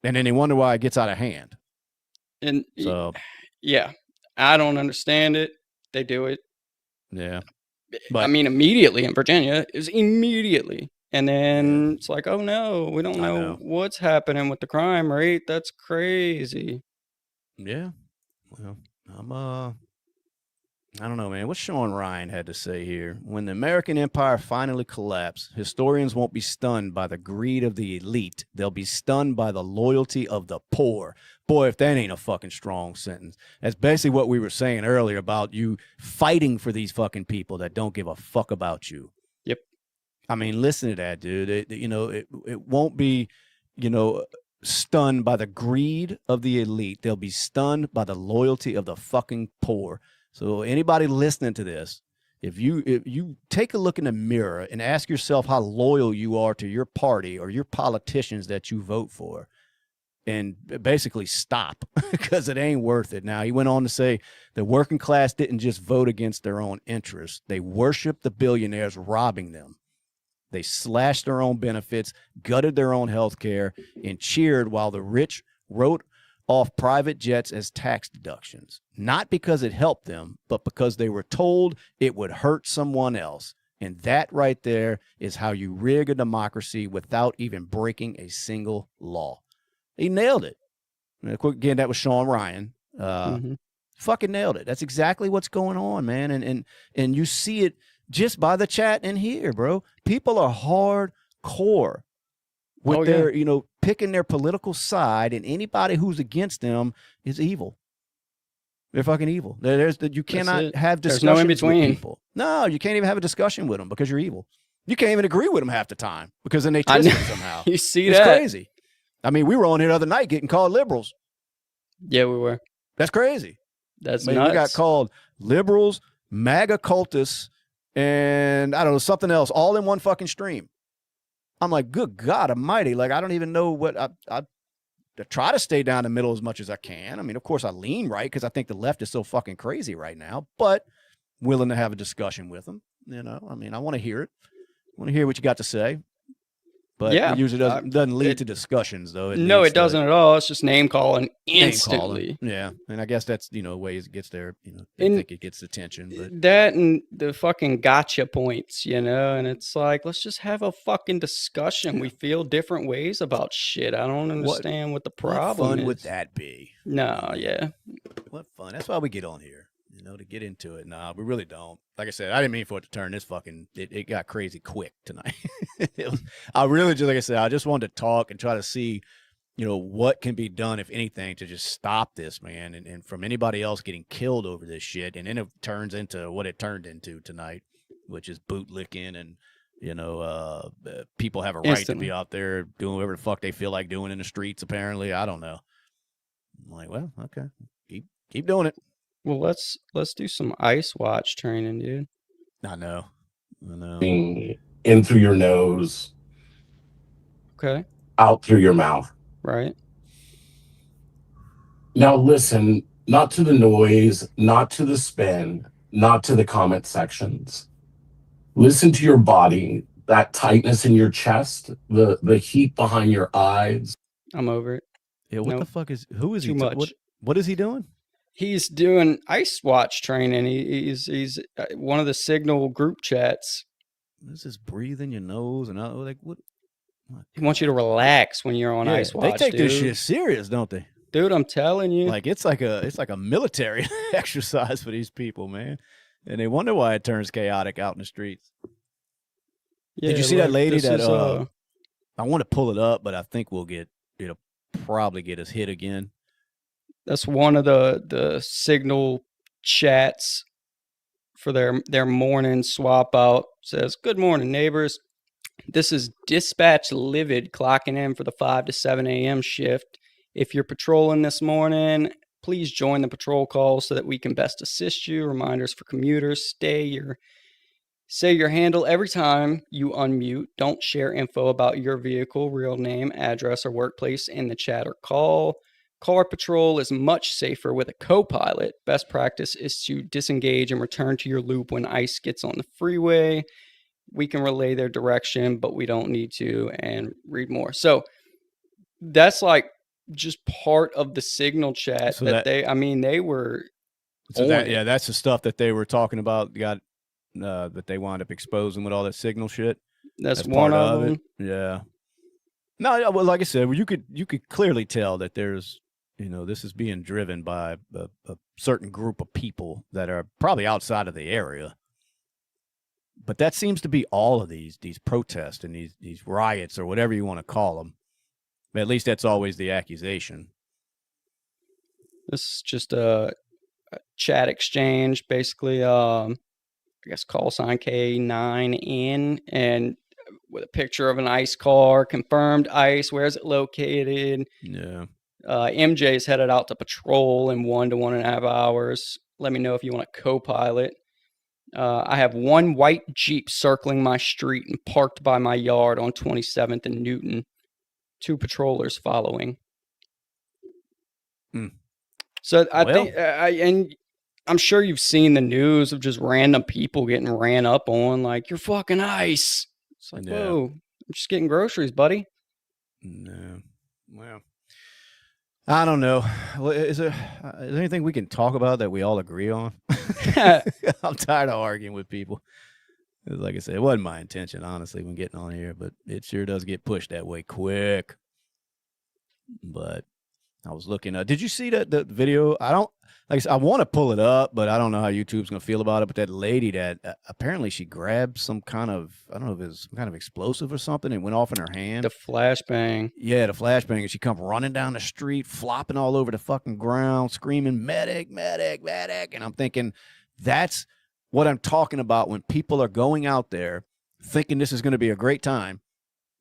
And then they wonder why it gets out of hand. And so, yeah, I don't understand it. They do it. Yeah. But I mean, immediately in Virginia, it was immediately. And then it's like, oh no, we don't know what's happening with the crime rate. That's crazy. Yeah. Well, I don't know, man. What Sean Ryan had to say here. When the American empire finally collapsed, historians won't be stunned by the greed of the elite. They'll be stunned by the loyalty of the poor. Boy, if that ain't a fucking strong sentence. That's basically what we were saying earlier about you fighting for these fucking people that don't give a fuck about you. Yep. I mean, listen to that, dude. It won't be, stunned by the greed of the elite. They'll be stunned by the loyalty of the fucking poor. So anybody listening to this, if you take a look in the mirror and ask yourself how loyal you are to your party or your politicians that you vote for, and basically stop because it ain't worth it. Now, he went on to say the working class didn't just vote against their own interests. They worshiped the billionaires robbing them. They slashed their own benefits, gutted their own health care, and cheered while the rich wrote off private jets as tax deductions, not because it helped them, but because they were told it would hurt someone else. And that right there is how you rig a democracy without even breaking a single law. He nailed it. Again, that was Sean Ryan. Fucking nailed it. That's exactly what's going on, man. And you see it just by the chat in here, bro. People are hardcore with their, picking their political side, and anybody who's against them is evil. They're fucking evil. You cannot have discussions. There's no in between. With people. No, you can't even have a discussion with them because you're evil. You can't even agree with them half the time because then they twist it somehow. You see it's that? Crazy. I mean, we were on here the other night getting called liberals. Yeah, we were. That's crazy. That's nuts. We got called liberals, MAGA cultists, and I don't know, something else, all in one fucking stream. I'm like, good God almighty. Like, I don't even know what I try to stay down the middle as much as I can. I mean, of course, I lean right because I think the left is so fucking crazy right now, but willing to have a discussion with them. I mean, I want to hear it. I want to hear what you got to say. But Yeah, it usually doesn't lead to discussions, though. No, it doesn't at all. It's just name calling Name instantly. calling. Yeah, and I guess that's ways it gets there. They And think it gets attention, but that and the fucking gotcha points, and it's like, let's just have a fucking discussion. We feel different ways about shit. I don't understand what the problem what fun is. would that be? No, yeah. What fun. That's why we get on here, to get into it. Nah, we really don't. Like I said, I didn't mean for it to turn this it got crazy quick tonight. I really just, like I said, I just wanted to talk and try to see, what can be done, if anything, to just stop this, man, and from anybody else getting killed over this shit. And then it turns into what it turned into tonight, which is bootlicking and, people have a right Instantly. to be out there doing whatever the fuck they feel like doing in the streets, apparently. I don't know. I'm like, well, okay. Keep doing it. Well, let's do some ice watch training, dude. I know. In through your nose, Okay. out through your mouth. Right. Now listen, not to the noise, not to the spin, not to the comment sections. Listen to your body, that tightness in your chest, the heat behind your eyes. I'm over it. Yeah, what Nope. the fuck who is Too he? much. What is he doing? He's doing ice watch training. He's one of the Signal group chats. This is breathe in your nose and like what? He wants you to relax when you're on ice watch. They take dude. this shit serious, don't they? Dude, I'm telling you. Like it's like a military exercise for these people, man. And they wonder why it turns chaotic out in the streets. Yeah, Did you see that lady this that is, I want to pull it up, but I think it'll probably get us hit again. that's one of the Signal chats for their morning swap out. Says, "Good morning, neighbors. This is Dispatch Livid clocking in for the 5 to 7 a.m. shift. If you're patrolling this morning, please join the patrol call so that we can best assist you. Reminders for commuters, say your handle every time you unmute. Don't share info about your vehicle, real name, address, or workplace in the chat or call. Car patrol is much safer with a co-pilot. Best practice is to disengage and return to your loop when ICE gets on the freeway. We can relay their direction, but we don't need to," and read more. So that's like just part of the Signal chat So they were. That's the stuff that they were talking about. That they wound up exposing with all that Signal shit. That's one of them. Yeah. No, well, like I said, you could clearly tell that there's, this is being driven by a certain group of people that are probably outside of the area. But that seems to be all of these protests and these riots or whatever you want to call them. At least that's always the accusation. This is just a chat exchange, basically. I guess call sign K9N and with a picture of an ICE car, confirmed ICE. Where is it located? Yeah. MJ's headed out to patrol in 1 to 1.5 hours. Let me know if you want a co-pilot. I have one white Jeep circling my street and parked by my yard on 27th and Newton. 2 patrollers following. So I think, and I'm sure you've seen the news of just random people getting ran up on, like, "You're fucking ICE." It's like, whoa, I'm just getting groceries, buddy. No. Well, I don't know. Is there anything we can talk about that we all agree on? I'm tired of arguing with people. Like I said, it wasn't my intention, honestly, when getting on here, but it sure does get pushed that way quick. But I was looking at, did you see the video? Like I said, I want to pull it up, but I don't know how YouTube's going to feel about it. But that lady that apparently she grabbed some kind of, I don't know if it was some kind of explosive or something. It went off in her hand. The flashbang. Yeah, the flashbang. And she come running down the street, flopping all over the fucking ground, screaming, "Medic, medic, medic." And I'm thinking, that's what I'm talking about when people are going out there thinking this is going to be a great time.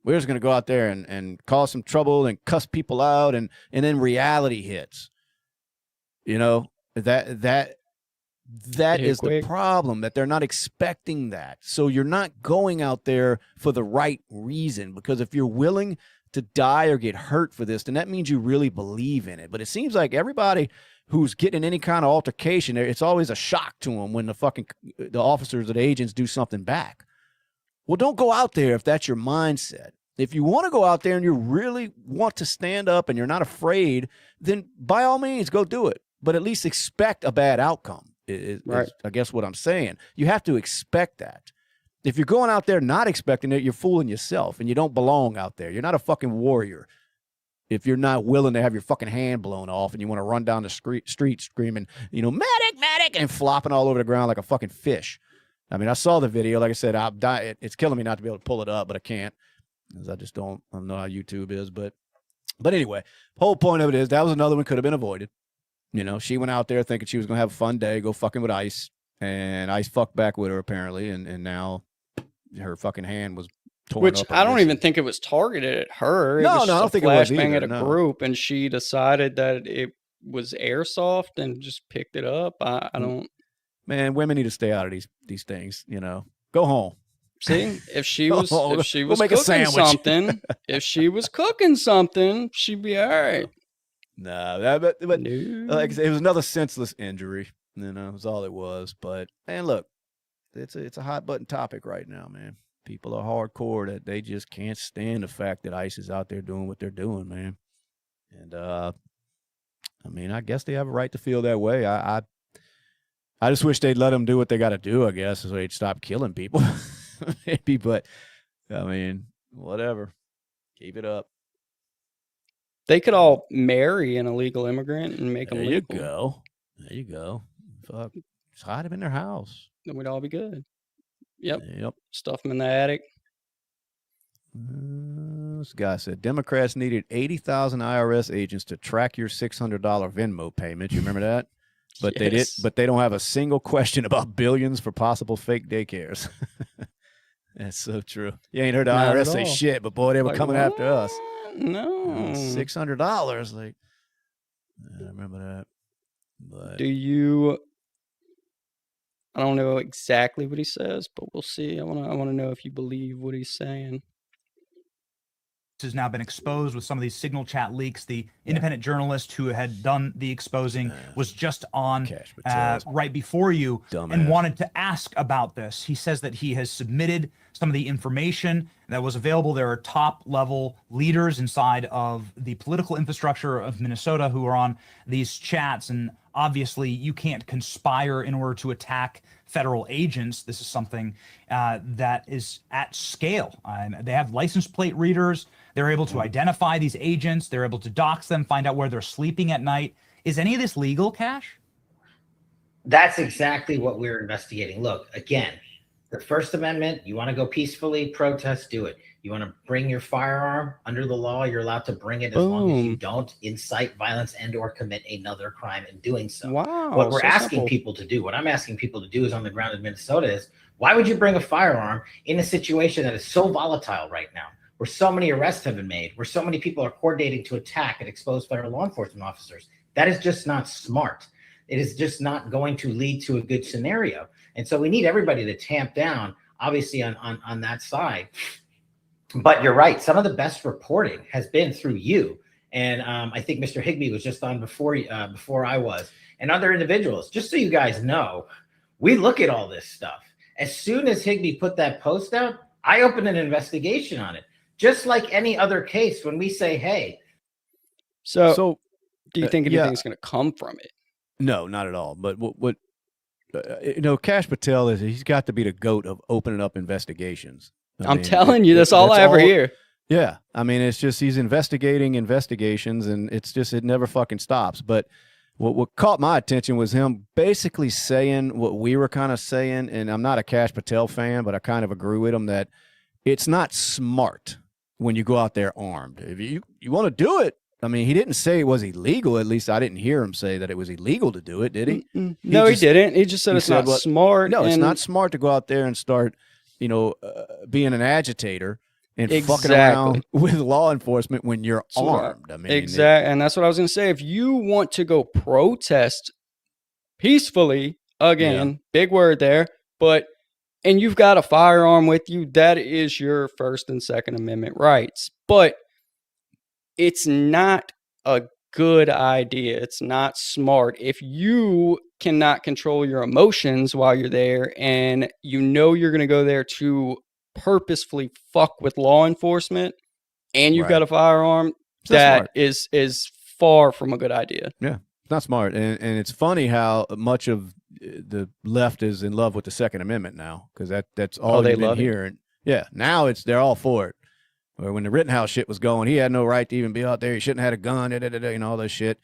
We're just going to go out there and cause some trouble and cuss people out. And then reality hits. That is the problem, that they're not expecting that. So you're not going out there for the right reason, because if you're willing to die or get hurt for this, then that means you really believe in it. But it seems like everybody who's getting any kind of altercation, it's always a shock to them when the officers or the agents do something back. Well, don't go out there if that's your mindset. If you want to go out there and you really want to stand up and you're not afraid, then by all means, go do it. But at least expect a bad outcome, is I guess what I'm saying. You have to expect that. If you're going out there not expecting it, you're fooling yourself, and you don't belong out there. You're not a fucking warrior if you're not willing to have your fucking hand blown off and you want to run down the street screaming, medic, medic, and flopping all over the ground like a fucking fish. I mean, I saw the video. Like I said, it's killing me not to be able to pull it up, but I can't because I don't know how YouTube is. But anyway, the whole point of it is that was another one could have been avoided. She went out there thinking she was going to have a fun day, go fucking with ICE, and ICE fucked back with her apparently, and now her fucking hand was torn Which up. I don't even think it was targeted at her. No, I don't think it was flashbang either, at a group, and she decided that it was airsoft and just picked it up. I don't. Man, women need to stay out of these things. Go home. See, if she was make a cooking sandwich. something, if she was cooking something, she'd be all right. No, but No. like I said, it was another senseless injury. Was all it was. But man, look, it's a hot button topic right now, man. People are hardcore that they just can't stand the fact that ICE is out there doing what they're doing, man. And I mean, I guess they have a right to feel that way. I just wish they'd let them do what they got to do, I guess, so they'd stop killing people. Maybe, but I mean, whatever. Keep it up. They could all marry an illegal immigrant and make them legal. There you go. Fuck. Just hide them in their house. Then we'd all be good. Yep. Yep. Stuff them in the attic. This guy said Democrats needed 80,000 IRS agents to track your $600 Venmo payment. You remember that? But Yes. they did. But they don't have a single question about billions for possible fake daycares. That's so true. You ain't heard the Not IRS at say all. shit, but boy, they were Like, coming after us. No. $600. Like, I remember that. But I don't know exactly what he says, but we'll see. I want to know if you believe what he's saying. Has now been exposed with some of these signal chat leaks. The independent journalist who had done the exposing was just on right before you and wanted to ask about this. He says that he has submitted some of the information that was available. There are top level leaders inside of the political infrastructure of Minnesota who are on these chats, and obviously you can't conspire in order to attack federal agents. This is something that is at scale. They have license plate readers. They're able to identify these agents. They're able to dox them, find out where they're sleeping at night. Is any of this legal, Cash? That's exactly what we're investigating. Look, again, the First Amendment, you want to go peacefully, protest, do it. You want to bring your firearm under the law, you're allowed to bring it as long as you don't incite violence and or commit another crime in doing so. Wow. What we're so asking simple. people to do, what I'm asking people to do is on the ground in Minnesota is, why would you bring a firearm in a situation that is so volatile right now, where so many arrests have been made, where so many people are coordinating to attack and expose federal law enforcement officers? That is just not smart. It is just not going to lead to a good scenario. And so we need everybody to tamp down, obviously, on that side. But you're right. Some of the best reporting has been through you. And I think Mr. Higbee was just on before I was, and other individuals. Just so you guys know, we look at all this stuff. As soon as Higbee put that post out, I opened an investigation on it. Just like any other case, when we say, hey. So do you think anything's going to come from it? No, not at all. But what Kash Patel he's got to be the GOAT of opening up investigations. I'm telling you, that's all I ever hear. Yeah. I mean, it's just he's investigating investigations, and it's just it never fucking stops. But what caught my attention was him basically saying what we were kind of saying, and I'm not a Kash Patel fan, but I kind of agree with him that it's not smart when you go out there armed. If you want to do it, I mean, he didn't say it was illegal. At least I didn't hear him say that it was illegal to do it, did he? No, he didn't. He just said it's not smart. No, it's not smart to go out there and start, being an agitator and fucking around with law enforcement when you're armed. I mean, exactly. And that's what I was going to say. If you want to go protest peacefully, again, big word there, and you've got a firearm with you, that is your First and Second Amendment rights. But it's not a good idea. It's not smart. If you cannot control your emotions while you're there, and you're going to go there to purposefully fuck with law enforcement, and you've Right. got a firearm, It's not that smart. is far from a good idea. Yeah, it's not smart. And it's funny how much of the left is in love with the Second Amendment now, because that's all they you've been love it. hearing. Yeah, now they're all for it. Or when the Rittenhouse shit was going, he had no right to even be out there. He shouldn't have had a gun, you know, all this shit.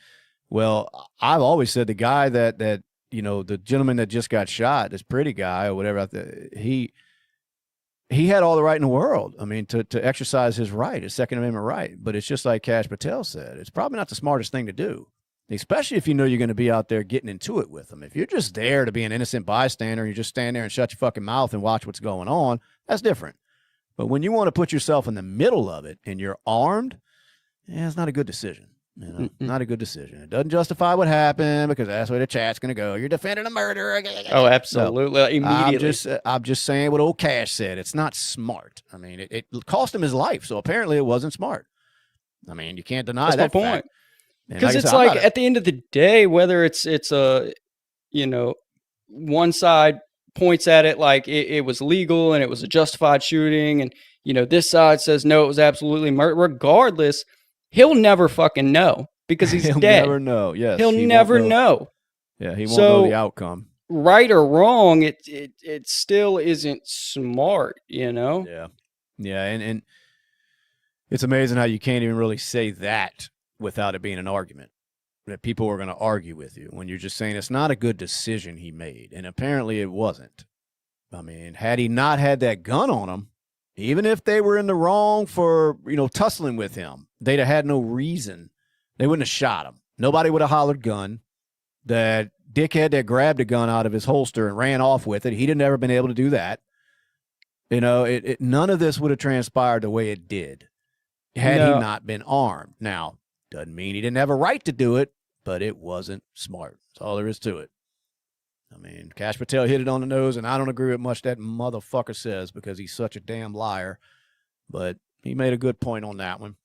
Well, I've always said the guy that you know, the gentleman that just got shot, this pretty guy or whatever, he had all the right in the world. I mean, to exercise his right, his Second Amendment right. But it's just like Kash Patel said, it's probably not the smartest thing to do, especially if you know you're going to be out there getting into it with them. If you're just there to be an innocent bystander, you just stand there and shut your fucking mouth and watch what's going on, that's different. But when you want to put yourself in the middle of it and you're armed, yeah, it's not a good decision. You know, not a good decision. It doesn't justify what happened because that's where the chat's going to go. You're defending a murderer. Oh, absolutely. No, Immediately. I'm just saying what old Cash said. It's not smart. I mean, it cost him his life, so apparently it wasn't smart. I mean, you can't deny That's that my point. fact. And Because I it's said, I'm like not at the end of the day, whether it's a, you know, one side points at it like it was legal and it was a justified shooting, and you know this side says no, it was absolutely murder. Regardless, he'll never fucking know because he's he'll dead. never know. Yes, He'll he never won't know. Yeah, he won't know So- the outcome. Right or wrong, it still isn't smart, you know. Yeah, and it's amazing how you can't even really say that without it being an argument. That people are going to argue with you when you're just saying it's not a good decision he made, and apparently it wasn't. I mean, had he not had that gun on him, even if they were in the wrong for, you know, tussling with him, they'd have had no reason. They wouldn't have shot him. Nobody would have hollered gun. That dickhead that grabbed a gun out of his holster and ran off with it, he'd have never been able to do that. You know, none of this would have transpired the way it did had he not been armed. Now, doesn't mean he didn't have a right to do it, but it wasn't smart. That's all there is to it. I mean, Kash Patel hit it on the nose, and I don't agree with much that motherfucker says because he's such a damn liar. But he made a good point on that one.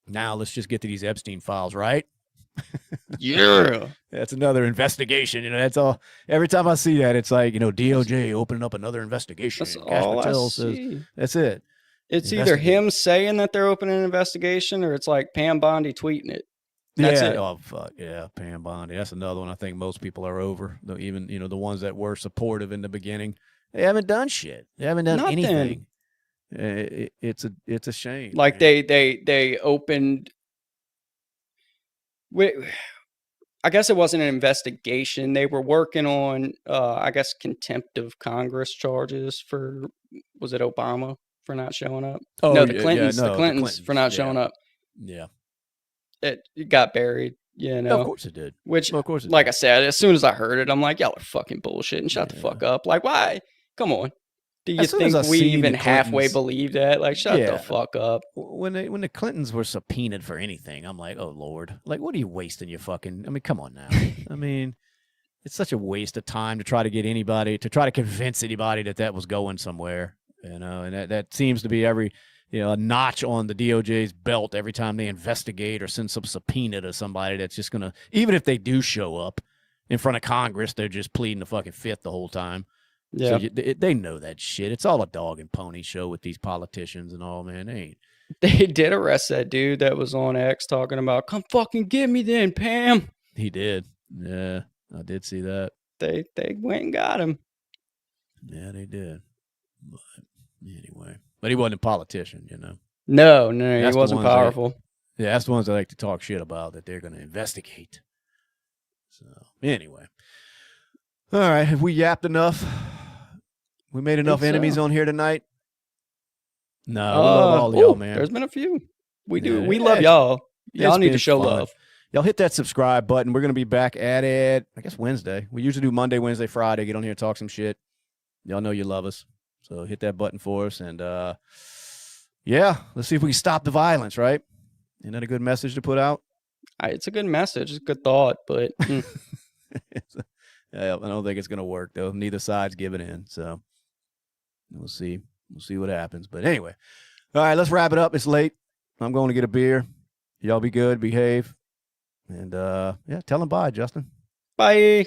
Now let's just get to these Epstein files, right? Yeah. That's another investigation. You know, that's all. Every time I see that, it's like, you know, DOJ opening up another investigation. That's Kash all I Patel see. says, that's it. It's either him saying that they're opening an investigation or it's like Pam Bondi tweeting it. That's yeah. it. Oh, fuck. Yeah. Pam Bondi. That's another one I think most people are over. Even, you know, the ones that were supportive in the beginning. They haven't done shit. They haven't done Nothing. anything. It's a shame. Like man. they opened. I guess it wasn't an investigation. They were working on, I guess, contempt of Congress charges for, was it Obama for not showing up? Oh, no, the yeah, Clintons. no, The Clintons for not showing up. Yeah. It got buried. You know, Of course it did. which, Well, of course it like did. I said, as soon as I heard it, I'm like, y'all are fucking bullshitting. Shut the fuck up. Like, why? Come on. Do you As soon as think I we seen even the halfway Clintons- believe that? Like, shut Yeah. the fuck up. When the Clintons were subpoenaed for anything, I'm like, oh Lord, like what are you wasting your fucking? I mean, come on now. I mean, it's such a waste of time to try to get anybody to try to convince anybody that was going somewhere, you know. And that seems to be every, you know, a notch on the DOJ's belt every time they investigate or send some subpoena to somebody that's just gonna, even if they do show up in front of Congress, they're just pleading the fucking fifth the whole time. Yeah. So they know that shit. It's all a dog and pony show with these politicians and all, man. They ain't. They did arrest that dude that was on X talking about, come fucking get me then, Pam. He did. Yeah, I did see that. They went and got him. Yeah, they did. But anyway, but he wasn't a politician, you know. No, That's he the wasn't ones that- powerful. Yeah, that's the ones that like to talk shit about that they're going to investigate. So anyway, all right. Have we yapped enough? We made enough so. enemies on here tonight. No, we love all y'all, man. There's been a few. We do. Yeah, we love it's- y'all. Y'all it's need to been show fun. love. Y'all hit that subscribe button. We're going to be back at it, I guess, Wednesday. We usually do Monday, Wednesday, Friday. Get on here and talk some shit. Y'all know you love us. So hit that button for us. And, yeah, let's see if we can stop the violence, right? Isn't that a good message to put out? It's a good message. It's a good thought, but Yeah, I don't think it's going to work, though. Neither side's giving in. So we'll see. We'll see what happens. But anyway, all right, let's wrap it up. It's late. I'm going to get a beer. Y'all be good. Behave. And, yeah, tell them bye, Justin. bye.